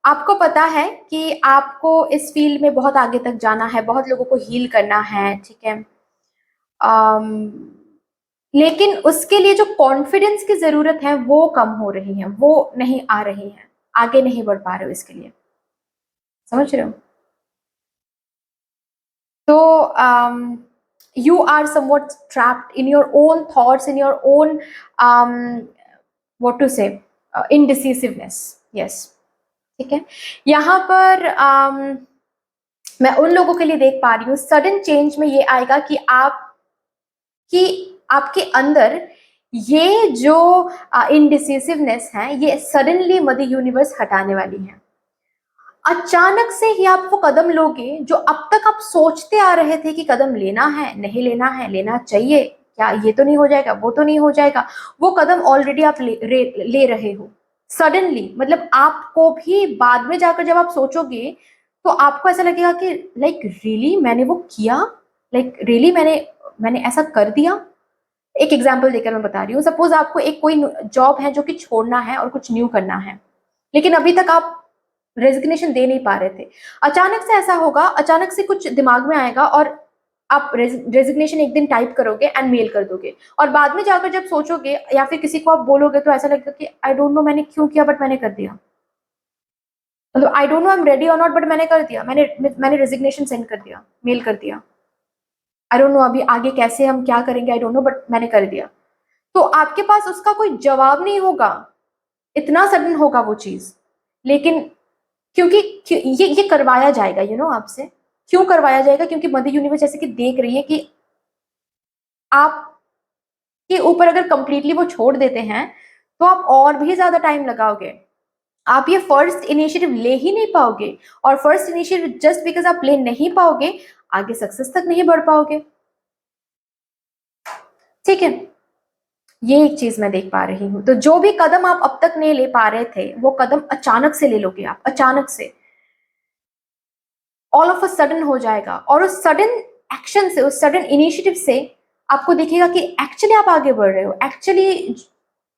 A: आपको पता है कि आपको इस फील्ड में बहुत आगे तक जाना है, बहुत लोगों को हील करना है, ठीक है। आम, लेकिन उसके लिए जो कॉन्फिडेंस की जरूरत है वो कम हो रही है, वो नहीं आ रही है, आगे नहीं बढ़ पा रहे हो इसके लिए, समझ रहे हो। तो you are somewhat trapped in your own thoughts, in your own what to say, indecisiveness, yes, ठीक है। यहाँ पर मैं उन लोगों के लिए देख पा रही हूँ, सडन चेंज में ये आएगा कि आपके अंदर ये जो इनडिसिसिवनेस है, ये सडनली मदर यूनिवर्स हटाने वाली है। अचानक से ही आप वो कदम लोगे जो अब तक आप सोचते आ रहे थे कि कदम लेना है, नहीं लेना है, लेना चाहिए, क्या ये तो नहीं हो जाएगा, वो तो नहीं हो जाएगा, वो कदम ऑलरेडी आप ले रहे हो सडनली। मतलब आपको भी बाद में जाकर जब आप सोचोगे तो आपको ऐसा लगेगा कि लाइक रियली मैंने वो किया, लाइक रियली मैंने ऐसा कर दिया। एक एग्जाम्पल देकर मैं बता रही हूँ, सपोज आपको एक कोई जॉब है जो कि छोड़ना है और कुछ न्यू करना है, लेकिन अभी तक आप रेजिग्नेशन दे नहीं पा रहे थे। अचानक से ऐसा होगा, अचानक से कुछ दिमाग में आएगा और आप रेजिग्नेशन एक दिन टाइप करोगे एंड मेल कर दोगे, और बाद में जाकर जब सोचोगे या फिर किसी को आप बोलोगे तो ऐसा लगेगा कि आई डोंट नो मैंने क्यों किया, बट मैंने कर दिया। मतलब I don't know I am ready और नॉट, बट मैंने कर दिया, मैंने रेजिग्नेशन सेंड कर दिया, मेल कर दिया। आई डोंट नो अभी आगे कैसे हम क्या करेंगे, आई डोंट नो, बट मैंने कर दिया। तो आपके पास उसका कोई जवाब नहीं होगा, इतना सडन होगा वो चीज। लेकिन क्योंकि ये करवाया जाएगा, आपसे क्यों करवाया जाएगा, क्योंकि मदर यूनिवर्स जैसे कि देख रही है कि आपके ऊपर अगर कंप्लीटली वो छोड़ देते हैं तो आप और भी ज्यादा टाइम लगाओगे, आप ये फर्स्ट इनिशिएटिव ले ही नहीं पाओगे, और फर्स्ट इनिशिएटिव जस्ट बिकॉज आप ले नहीं पाओगे आगे सक्सेस तक नहीं बढ़ पाओगे, ठीक है। ये एक चीज मैं देख पा रही हूँ। तो जो भी कदम आप अब तक नहीं ले पा रहे थे वो कदम अचानक से ले लोगे आप, अचानक से ऑल ऑफ अ सडन हो जाएगा, और उस सडन एक्शन से, उस सडन इनिशिएटिव से आपको दिखेगा कि एक्चुअली आप आगे बढ़ रहे हो, एक्चुअली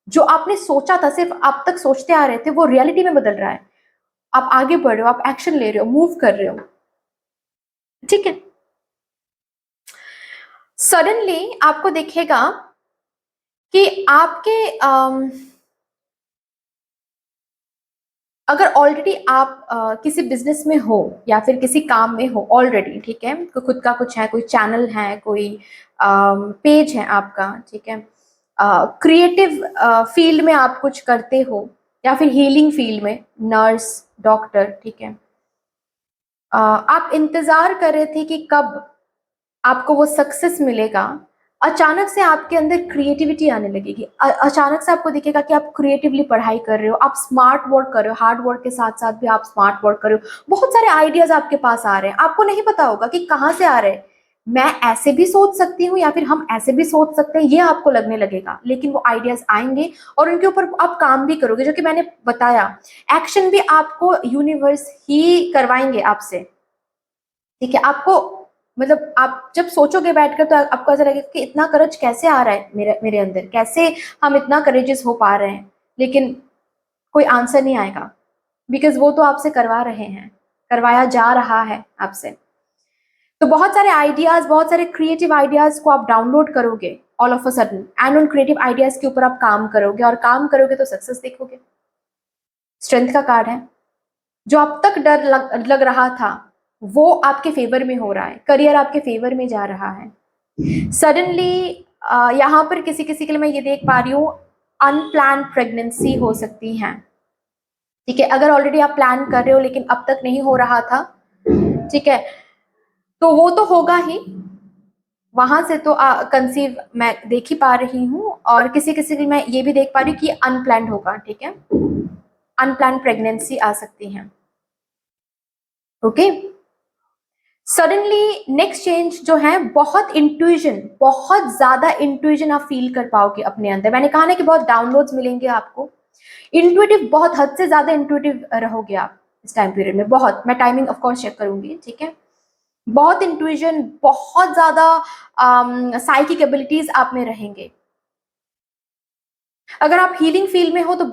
A: जो आपने सोचा था, सिर्फ आप तक सोचते आ रहे थे, वो रियलिटी में बदल रहा है, आप आगे बढ़ रहे हो, आप एक्शन ले रहे हो, मूव कर रहे हो, ठीक है। सडनली आपको दिखेगा कि आपके अगर ऑलरेडी आप किसी बिजनेस में हो या फिर किसी काम में हो ऑलरेडी, ठीक है, तो खुद का कुछ है, कोई चैनल है, कोई पेज है आपका, ठीक है, क्रिएटिव फील्ड में आप कुछ करते हो, या फिर हीलिंग फील्ड में, नर्स, डॉक्टर, ठीक है, आप इंतजार कर रहे थे कि कब आपको वो सक्सेस मिलेगा, अचानक से आपके अंदर क्रिएटिविटी आने लगेगी। अचानक से आपको दिखेगा कि आप क्रिएटिवली पढ़ाई कर रहे हो, आप स्मार्ट वर्क कर रहे हो, हार्ड वर्क के साथ साथ भी आप स्मार्ट वर्क कर रहे हो। बहुत सारे आइडियाज आपके पास आ रहे हैं, आपको नहीं पता होगा कि कहाँ से आ रहे हैं। मैं ऐसे भी सोच सकती हूँ या फिर हम ऐसे भी सोच सकते हैं, ये आपको लगने लगेगा। लेकिन वो आइडियाज आएंगे और उनके ऊपर आप काम भी करोगे, जो कि मैंने बताया। एक्शन भी आपको यूनिवर्स ही करवाएंगे आपसे, ठीक है। आपको मतलब आप जब सोचोगे बैठकर तो आपको ऐसा लगेगा कि इतना करेज कैसे आ रहा है मेरे मेरे अंदर, कैसे हम इतना करेजियस हो पा रहे हैं। लेकिन कोई आंसर नहीं आएगा, बिकॉज वो तो आपसे करवा रहे हैं, करवाया जा रहा है आपसे। तो बहुत सारे आइडियाज, बहुत सारे क्रिएटिव आइडियाज को आप डाउनलोड करोगे all of a sudden, and उन क्रिएटिव आइडियाज के ऊपर आप काम करोगे, और काम करोगे तो सक्सेस देखोगे। स्ट्रेंथ का कार्ड है। जो अब तक डर लग रहा था वो आपके फेवर में हो रहा है, करियर आपके फेवर में जा रहा है सडनली। यहाँ पर किसी किसी के लिए मैं ये देख पा रही हूँ, अनप्लान प्रेगनेंसी हो सकती है, ठीक है। अगर ऑलरेडी आप प्लान कर रहे हो लेकिन अब तक नहीं हो रहा था, ठीक है, तो वो तो होगा ही। वहां से तो कंसीव मैं देख ही पा रही हूँ, और किसी किसी के मैं ये भी देख पा रही हूँ कि अनप्लान होगा, ठीक है। अनप्लान प्रेगनेंसी आ सकती है, ओके। सडनली नेक्स्ट चेंज जो है, बहुत इंट्यूजन, बहुत ज्यादा इंट्यूजन आप फील कर पाओगे अपने अंदर। मैंने कहा ना कि बहुत डाउनलोड्स मिलेंगे आपको। इंट्यूटिव, बहुत हद से ज्यादा इंट्यूटिव रहोगे आप इस टाइम पीरियड में। बहुत, मैं टाइमिंग ऑफ कोर्स चेक करूंगी, ठीक है। बहुत इंट्यूजन, बहुत ज्यादा साइकिक एबिलिटीज आप में रहेंगे। अगर आप हीलिंग फील्ड में हो तो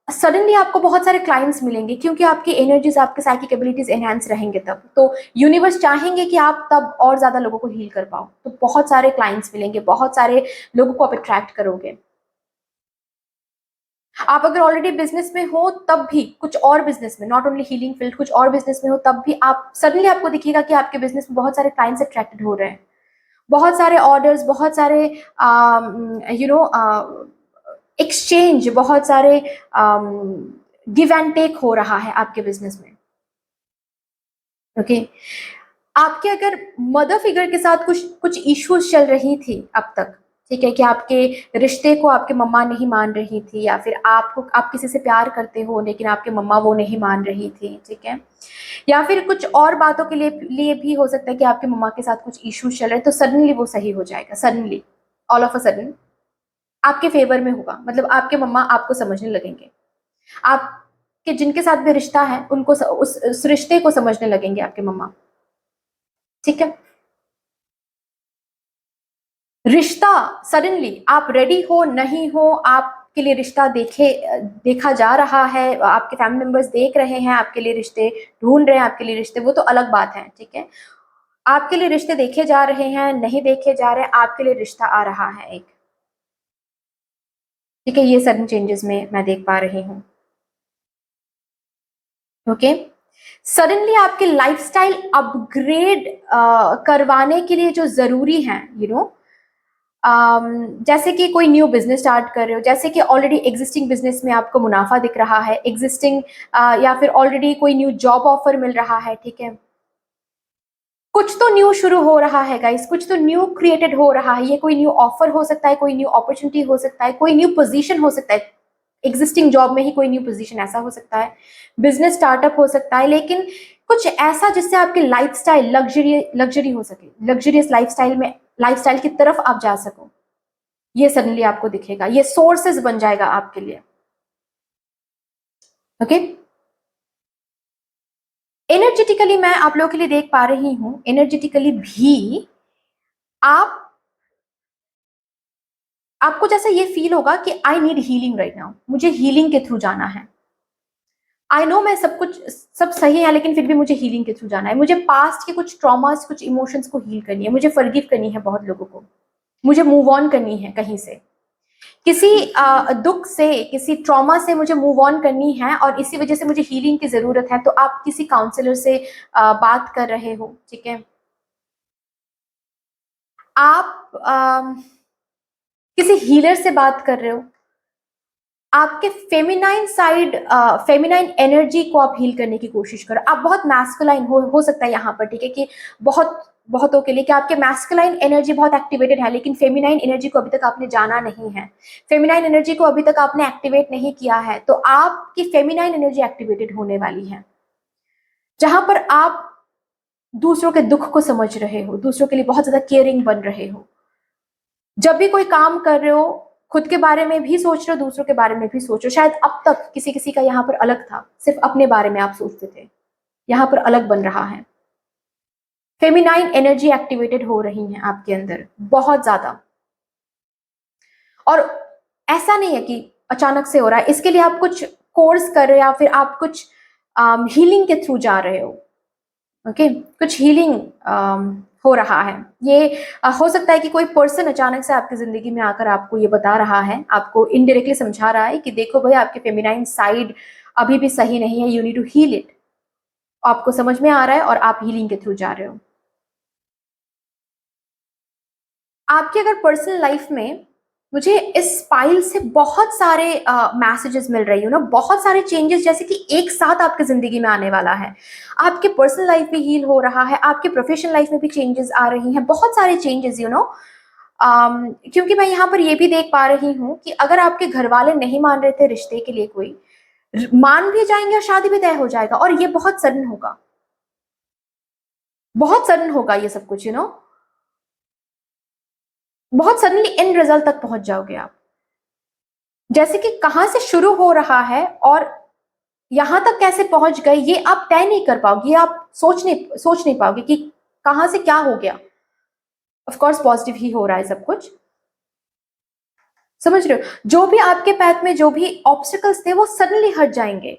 A: सडनली आपको बहुत सारे क्लाइंट्स मिलेंगे, क्योंकि आपकी एनर्जीज, आपके साइकिक एबिलिटीज एनहांस रहेंगे तब। तो यूनिवर्स चाहेंगे कि आप तब और ज्यादा लोगों को हील कर पाओ, तो बहुत सारे क्लाइंट्स मिलेंगे, बहुत सारे लोगों को आप अट्रैक्ट करोगे। आप अगर ऑलरेडी बिजनेस में हो तब भी, कुछ और बिजनेस में, नॉट ओनली हीलिंग फील्ड, कुछ और बिजनेस में हो तब भी, आप सडनली आपको दिखेगा कि आपके बिजनेस में बहुत सारे क्लाइंट्स अट्रैक्टेड हो रहे हैं, बहुत सारे ऑर्डर्स, बहुत सारे एक्सचेंज, बहुत सारे गिव एंड टेक हो रहा है आपके बिजनेस में, ओके। आपके अगर मदर फिगर के साथ कुछ कुछ इश्यूज चल रही थी अब तक, ठीक है, कि आपके रिश्ते को आपके मम्मा नहीं मान रही थी, या फिर आपको, आप किसी से प्यार करते हो लेकिन आपके मम्मा वो नहीं मान रही थी, ठीक है, या फिर कुछ और बातों के लिए भी हो सकता है कि आपके मम्मा के साथ कुछ इश्यूज चल रहे हैं, तो सडनली वो सही हो जाएगा। Suddenly, all of a sudden आपके फेवर में होगा। मतलब आपके मम्मा आपको समझने लगेंगे, आपके जिनके साथ भी रिश्ता है उनको उस रिश्ते को समझने लगेंगे आपके मम्मा, ठीक है। रिश्ता, सडनली आप रेडी हो नहीं हो, आपके लिए रिश्ता देखा जा रहा है, आपके फैमिली मेंबर्स देख रहे हैं आपके लिए रिश्ते, ढूंढ रहे हैं आपके लिए रिश्ते, वो तो अलग बात है, ठीक है। आपके लिए रिश्ते देखे जा रहे हैं, नहीं देखे जा रहे हैं, आपके लिए रिश्ता आ रहा है एक, ठीक है। ये सडन चेंजेस में मैं देख पा रही हूँ, ओके। सडनली आपके लाइफस्टाइल अपग्रेड करवाने के लिए जो जरूरी है, जैसे कि कोई न्यू बिजनेस स्टार्ट कर रहे हो, जैसे कि ऑलरेडी एग्जिस्टिंग बिजनेस में आपको मुनाफा दिख रहा है, एग्जिस्टिंग या फिर ऑलरेडी कोई न्यू जॉब ऑफर मिल रहा है, ठीक है। कुछ तो न्यू शुरू हो रहा है गाइस, कुछ तो न्यू क्रिएटेड हो रहा है। ये कोई न्यू ऑफर हो सकता है, कोई न्यू अपॉर्चुनिटी हो सकता है, कोई न्यू पोजीशन हो सकता है, एग्जिस्टिंग जॉब में ही कोई न्यू पोजीशन ऐसा हो सकता है, बिजनेस स्टार्टअप हो सकता है, लेकिन कुछ ऐसा जिससे आपकी लाइफस्टाइल लग्जरी हो सके, लग्जरियस लाइफस्टाइल की तरफ आप जा सको। ये सडनली आपको दिखेगा, ये सोर्सेस बन जाएगा आपके लिए, ओके। एनर्जेटिकली मैं आप लोगों के लिए देख पा रही हूं, एनर्जेटिकली भी आप आपको जैसा ये फील होगा कि I need healing right now, मुझे हीलिंग के थ्रू जाना है। आई नो मैं सब सही है, लेकिन फिर भी मुझे हीलिंग के थ्रू जाना है। मुझे पास्ट के कुछ ट्रॉमास, कुछ इमोशंस को हील करनी है, मुझे फॉरगिव करनी है बहुत लोगों को, मुझे मूव ऑन करनी है कहीं से, किसी दुख से, किसी ट्रॉमा से मुझे मूव ऑन करनी है, और इसी वजह से मुझे हीलिंग की जरूरत है। तो आप किसी काउंसलर से बात कर रहे हो, ठीक है। आप किसी हीलर से बात कर रहे हो, आपके फेमिनाइन साइड, फेमिनाइन एनर्जी को आप हील करने की कोशिश करो। आप बहुत मैस्कुलाइन हो सकता है यहाँ पर, ठीक है, कि बहुत बहुतों के लिए कि आपके मैस्कुलाइन एनर्जी बहुत एक्टिवेटेड है, लेकिन फेमिनाइन एनर्जी को अभी तक आपने जाना नहीं है, फेमिनाइन एनर्जी को अभी तक आपने एक्टिवेट नहीं किया है, तो आपकी फेमिनाइन एनर्जी एक्टिवेटेड होने वाली है, जहां पर आप दूसरों के दुख को समझ रहे हो, दूसरों के लिए बहुत ज्यादा केयरिंग बन रहे हो। जब भी कोई काम कर रहे हो, खुद के बारे में भी सोच रहे हो, दूसरों के बारे में भी सोच रहे हो। शायद अब तक किसी किसी का यहाँ पर अलग था, सिर्फ अपने बारे में आप सोचते थे, यहाँ पर अलग बन रहा है। फेमिनाइन एनर्जी एक्टिवेटेड हो रही है आपके अंदर बहुत ज्यादा, और ऐसा नहीं है कि अचानक से हो रहा है, इसके लिए आप कुछ कोर्स कर रहे हो या फिर आप कुछ हीलिंग के थ्रू जा रहे हो। ओके, कुछ हीलिंग हो रहा है। ये हो सकता है कि कोई पर्सन अचानक से आपकी जिंदगी में आकर आपको ये बता रहा है, आपको इनडायरेक्टली समझा रहा है कि देखो भाई, आपके फेमिनाइन साइड अभी भी सही नहीं है, you need to heal it. आपको समझ में आ रहा है और आप हीलिंग के थ्रू जा रहे हो। आपकी अगर पर्सनल लाइफ में मुझे इस फाइल से बहुत सारे मैसेजेस मिल रही हो ना, बहुत सारे चेंजेस जैसे कि एक साथ आपकी जिंदगी में आने वाला है। आपके पर्सनल लाइफ भी हील हो रहा है, आपके प्रोफेशनल लाइफ में भी चेंजेस आ रही हैं, बहुत सारे चेंजेस क्योंकि मैं यहाँ पर ये भी देख पा रही हूँ कि अगर आपके घर वाले नहीं मान रहे थे रिश्ते के लिए, कोई मान भी जाएंगे और शादी भी तय हो जाएगा, और ये बहुत सडन होगा, बहुत सडन होगा ये सब कुछ बहुत सडनली इन रिजल्ट तक पहुंच जाओगे आप। जैसे कि कहां से शुरू हो रहा है और यहां तक कैसे पहुंच गए, ये आप तय नहीं कर पाओगे, ये आप सोच नहीं पाओगे कि कहां से क्या हो गया। ऑफ कोर्स पॉजिटिव ही हो रहा है सब कुछ, समझ रहे हो। जो भी आपके पाथ में जो भी ऑब्स्टिकल्स थे वो सडनली हट जाएंगे,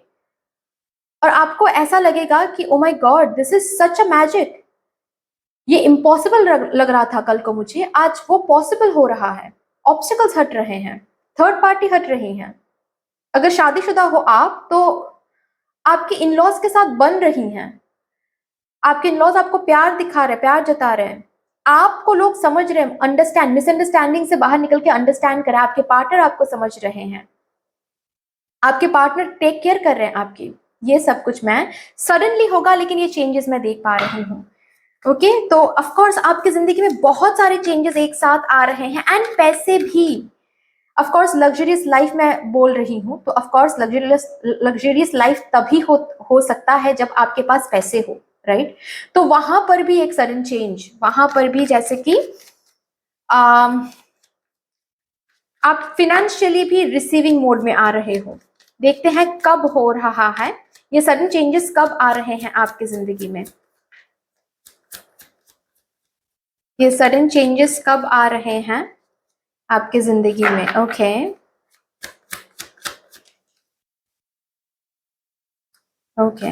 A: और आपको ऐसा लगेगा कि oh my God, this is such a magic. ये इम्पॉसिबल लग रहा था कल को मुझे, आज वो पॉसिबल हो रहा है। ऑब्स्टिकल्स हट रहे हैं, थर्ड पार्टी हट रही हैं। अगर शादीशुदा हो आप, तो आपके इन-लॉज के साथ बन रही हैं, आपके इन-लॉज आपको प्यार दिखा रहे हैं, प्यार जता रहे हैं, आपको लोग समझ रहे हैं, अंडरस्टैंड, मिसअंडरस्टैंडिंग से बाहर निकल के अंडरस्टैंड करें, आपके पार्टनर आपको समझ रहे हैं, आपके पार्टनर टेक केयर कर रहे हैं आपकी। ये सब कुछ मैं सडनली होगा, लेकिन ये चेंजेस मैं देख पा रही हूँ। ओके, तो ऑफ कोर्स आपकी जिंदगी में बहुत सारे चेंजेस एक साथ आ रहे हैं, एंड पैसे भी। ऑफ कोर्स लग्जरियस लाइफ मैं बोल रही हूँ, तो ऑफ कोर्स लग्जरियस लाइफ तभी हो सकता है जब आपके पास पैसे हो, राइट। तो वहां पर भी एक सडन चेंज, वहां पर भी जैसे कि आप फिनेंशियली भी रिसीविंग मोड में आ रहे हो। देखते हैं कब हो रहा है ये सडन चेंजेस, कब आ रहे हैं आपकी जिंदगी में, ये सडन चेंजेस कब आ रहे हैं आपकी जिंदगी में। Okay, okay,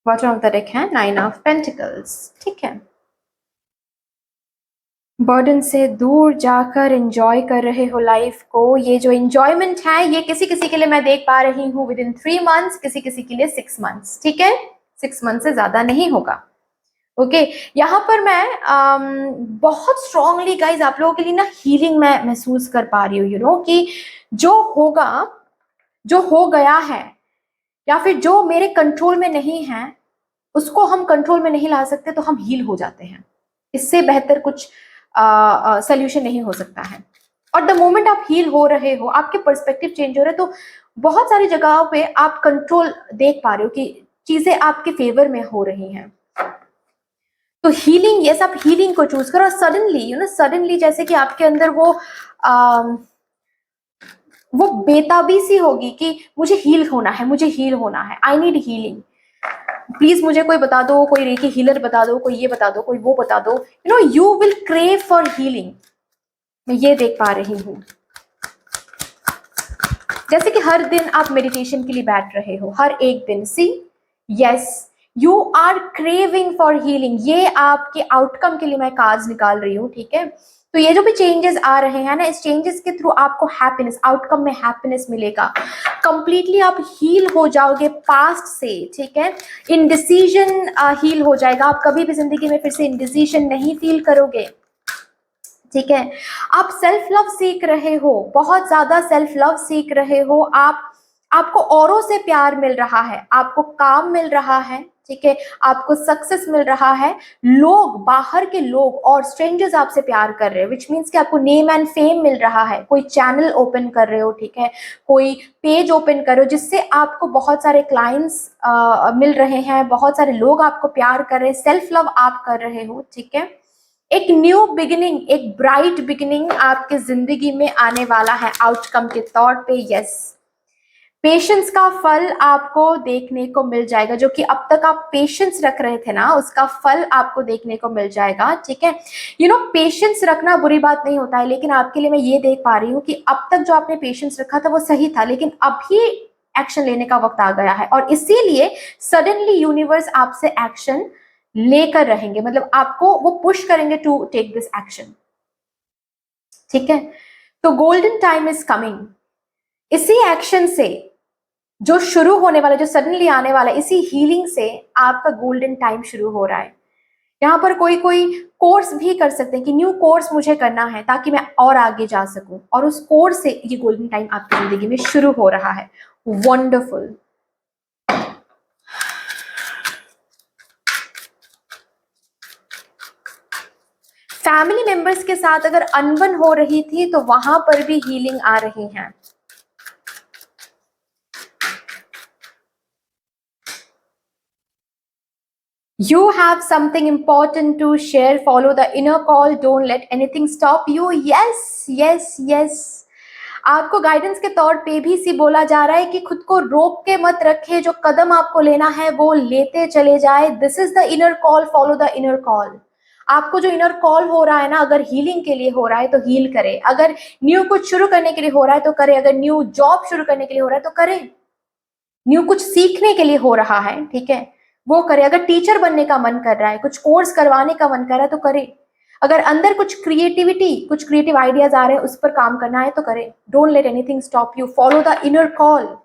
A: bottom of the deck है 9 ऑफ पेंटिकल्स, ठीक है। बर्डन से दूर जाकर एंजॉय कर रहे हो लाइफ को। ये जो एंजॉयमेंट है, ये किसी किसी के लिए मैं देख पा रही हूँ विद इन 3 मंथ्स, किसी किसी के लिए 6 मंथ्स, ठीक है। 6 मंथ से ज्यादा नहीं होगा। ओके, यहाँ पर मैं बहुत स्ट्रांगली गाइज आप लोगों के लिए ना हीलिंग मैं महसूस कर पा रही हूँ, कि जो होगा, जो हो गया है, या फिर जो मेरे कंट्रोल में नहीं है, उसको हम कंट्रोल में नहीं ला सकते, तो हम हील हो जाते हैं। इससे बेहतर कुछ सोल्यूशन नहीं हो सकता है। और द मोमेंट आप हील हो रहे हो, आपके पर्सपेक्टिव चेंज हो रहे हैं, तो बहुत सारी जगहों पे आप कंट्रोल देख पा रहे हो कि चीजें आपके फेवर में हो रही हैं। तो हीलिंग, ये सब हीलिंग को चूज करो। और सडनली सडनली जैसे कि आपके अंदर वो बेताबी सी होगी कि मुझे हील होना है, मुझे हील होना है, आई नीड हीलिंग, प्लीज मुझे कोई बता दो, कोई रेकी हीलर बता दो, कोई ये बता दो, कोई वो बता दो। You will crave for healing, मैं ये देख पा रही हूँ। जैसे कि हर दिन आप मेडिटेशन के लिए बैठ रहे हो, हर एक दिन, see yes, you are craving for healing. ये आपके आउटकम के लिए मैं कार्ड्स निकाल रही हूँ, ठीक है। तो ये जो भी चेंजेस आ रहे हैं ना, इस चेंजेस के थ्रू आपको हैप्पीनेस, आउटकम में हैप्पीनेस मिलेगा। कंप्लीटली आप हील हो जाओगे पास्ट से, ठीक है। इनडिसीजन हील हो जाएगा, आप कभी भी जिंदगी में फिर से इनडिसीजन नहीं फील करोगे। ठीक है, आप सेल्फ लव सीख रहे हो, बहुत ज्यादा सेल्फ लव सीख रहे हो आप, आपको औरों से प्यार मिल रहा है, आपको काम मिल रहा है, ठीक है, आपको सक्सेस मिल रहा है, लोग, बाहर के लोग और स्ट्रेंजर्स आपसे प्यार कर रहे हैं, विच मीन्स कि आपको नेम एंड फेम मिल रहा है, कोई चैनल ओपन कर रहे हो, ठीक है, कोई पेज ओपन कर रहे हो जिससे आपको बहुत सारे क्लाइंट्स मिल रहे हैं, बहुत सारे लोग आपको प्यार कर रहे हैं, सेल्फ लव आप कर रहे हो, ठीक है। एक न्यू बिगिनिंग, एक ब्राइट बिगिनिंग आपके जिंदगी में आने वाला है आउटकम के तौर पे। यस, पेशेंस का फल आपको देखने को मिल जाएगा, जो कि अब तक आप पेशेंस रख रहे थे ना, उसका फल आपको देखने को मिल जाएगा, ठीक है। यू नो, पेशेंस रखना बुरी बात नहीं होता है, लेकिन आपके लिए मैं ये देख पा रही हूँ कि अब तक जो आपने पेशेंस रखा था वो सही था, लेकिन अभी एक्शन लेने का वक्त आ गया है, और इसीलिए सडनली यूनिवर्स आपसे एक्शन लेकर रहेंगे, मतलब आपको वो पुश करेंगे टू टेक दिस एक्शन, ठीक है। तो गोल्डन टाइम इज कमिंग, इसी एक्शन से जो शुरू होने वाला, जो सडनली आने वाला, इसी हीलिंग से आपका गोल्डन टाइम शुरू हो रहा है। यहाँ पर कोई कोई कोर्स भी कर सकते हैं कि न्यू कोर्स मुझे करना है ताकि मैं और आगे जा सकूं, और उस कोर्स से ये गोल्डन टाइम आपकी जिंदगी में शुरू हो रहा है। वंडरफुल। फैमिली मेंबर्स के साथ अगर अनबन हो रही थी तो वहां पर भी हीलिंग आ रही है। You have something important to share. Follow the inner call. Don't let anything stop you. Yes, yes, yes. आपको गाइडेंस के तौर पे भी सी बोला जा रहा है कि खुद को रोक के मत रखे, जो कदम आपको लेना है वो लेते चले जाए। This is the inner call, follow the inner call. आपको जो इनर कॉल हो रहा है ना, अगर हीलिंग के लिए हो रहा है तो हील करे, अगर न्यू कुछ शुरू करने के लिए हो रहा है तो करे, अगर न्यू जॉब शुरू करने के लिए हो रहा है तो करे, न्यू कुछ सीखने के लिए हो रहा है, ठीक है, वो करे, अगर टीचर बनने का मन कर रहा है, कुछ कोर्स करवाने का मन कर रहा है तो करे, अगर अंदर कुछ क्रिएटिविटी, कुछ क्रिएटिव आइडियाज आ रहे हैं उस पर काम करना है तो करे। Don't let anything stop you, follow the inner call.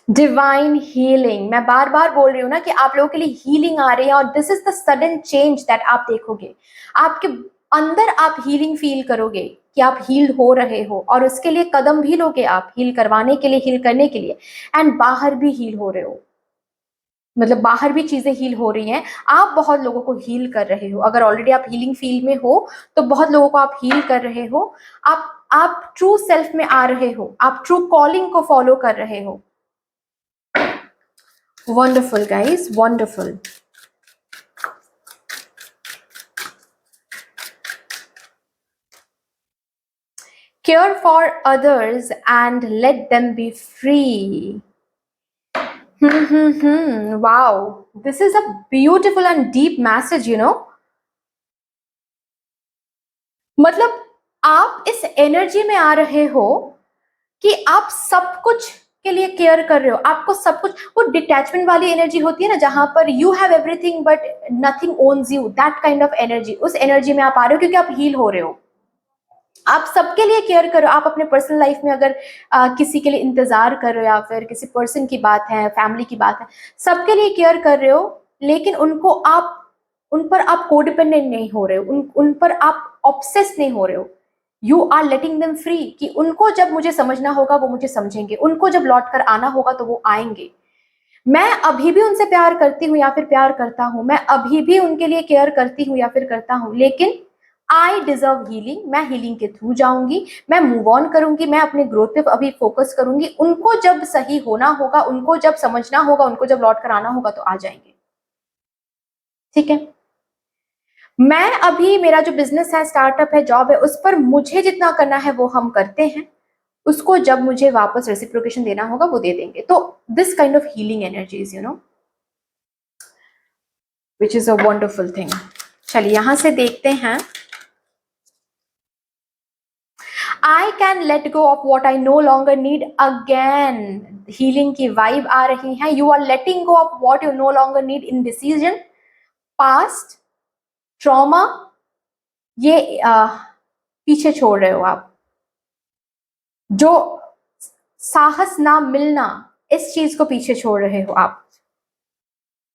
A: Divine healing, मैं बार बार बोल रही हूँ ना कि आप लोगों के लिए हीलिंग आ रही है, और this is the sudden change that आप देखोगे, आपके अंदर आप हीलिंग फील करोगे कि आप हील हो रहे हो, और उसके लिए कदम भी लोगे आप हील करवाने के लिए, हील करने के लिए, एंड बाहर भी हील हो रहे हो, मतलब बाहर भी चीजें हील हो रही हैं, आप बहुत लोगों को हील कर रहे हो, अगर ऑलरेडी आप हीलिंग फील्ड में हो तो बहुत लोगों को आप हील कर रहे हो, आप ट्रू सेल्फ में आ रहे हो, आप ट्रू कॉलिंग को फॉलो कर रहे हो। Wonderful, guys, wonderful. Care for others and let them be free. Wow, this is a beautiful and deep message, you know. मतलब आप इस एनर्जी में आ रहे हो कि आप सब कुछ के लिए केयर कर रहे हो, आपको सब कुछ, वो डिटैचमेंट वाली एनर्जी होती है ना, जहां पर you have everything but nothing owns you, that kind of energy, उस एनर्जी में आप आ रहे हो क्योंकि आप हील हो रहे हो, आप सबके लिए केयर करो। आप अपने पर्सनल लाइफ में अगर किसी के लिए इंतजार कर रहे हो, या फिर किसी पर्सन की बात है, फैमिली की बात है, सबके लिए केयर कर रहे हो, लेकिन उन पर आप कोडिपेंडेंट नहीं हो रहे हो, उन पर आप ऑब्सेस नहीं हो रहे हो। You are letting them free, कि उनको जब मुझे समझना होगा वो मुझे समझेंगे, उनको जब लौट कर आना होगा तो वो आएंगे। मैं अभी भी उनसे प्यार करती हूँ या फिर प्यार करता हूँ, मैं अभी भी उनके लिए केयर करती हूँ या फिर करता हूँ, लेकिन आई डिजर्व हीलिंग, मैं हीलिंग के थ्रू जाऊंगी, मैं मूव ऑन करूंगी, मैं अपने ग्रोथ पे अभी फोकस करूंगी, उनको जब सही होना होगा, उनको जब समझना होगा, उनको जब लौट कर आना होगा तो आ जाएंगे, ठीक है। मैं अभी, मेरा जो बिजनेस है, स्टार्टअप है, जॉब है, उस पर मुझे जितना करना है वो हम करते हैं, उसको जब मुझे वापस रेसिप्रोकेशन देना होगा वो दे देंगे। तो this kind of healing energies, you know, which is a wonderful thing. चलिए यहां से देखते हैं। I can let go of what I no longer need. Again, healing की vibe आ रही है। You are letting go of what you no longer need in decision, past, trauma, ये पीछे छोड़ रहे हो आप। जो साहस ना मिलना, इस चीज को पीछे छोड़ रहे हो आप।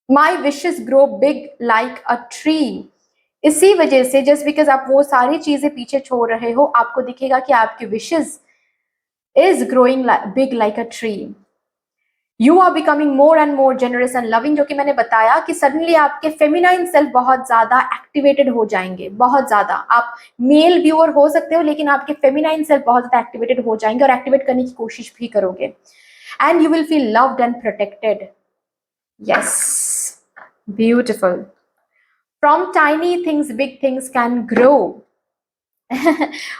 A: My wishes grow big like a tree, इसी वजह से जस्ट बिकॉज आप वो सारी चीजें पीछे छोड़ रहे हो, आपको दिखेगा कि आपकी wishes is growing big like a tree. You are becoming more and more generous and loving, जो कि मैंने बताया कि सडनली आपके फेमिनाइन सेल्फ बहुत ज्यादा एक्टिवेटेड हो जाएंगे, बहुत ज्यादा। आप मेल व्यूअर हो सकते हो लेकिन आपके फेमिनाइन सेल्फ बहुत ज्यादा एक्टिवेटेड हो जाएंगे और एक्टिवेट करने की कोशिश भी करोगे। And you will feel loved and protected. Yes, beautiful. From tiny things big things can grow.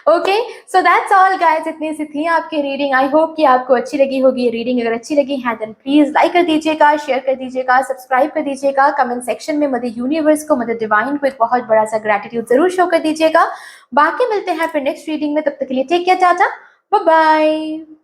A: Okay, so that's all guys, इतनी सी थी आपकी रीडिंग। आई होप कि आपको अच्छी लगी होगी ये रीडिंग। अगर अच्छी लगी है देन प्लीज लाइक कर दीजिएगा, शेयर कर दीजिएगा, सब्सक्राइब कर दीजिएगा, कमेंट सेक्शन में मदर यूनिवर्स को, मदर डिवाइन को एक बहुत बड़ा सा ग्रेटिट्यूड जरूर शो कर दीजिएगा। बाकी मिलते हैं फिर नेक्स्ट रीडिंग में, तब तक के लिए take care, tata, bye bye.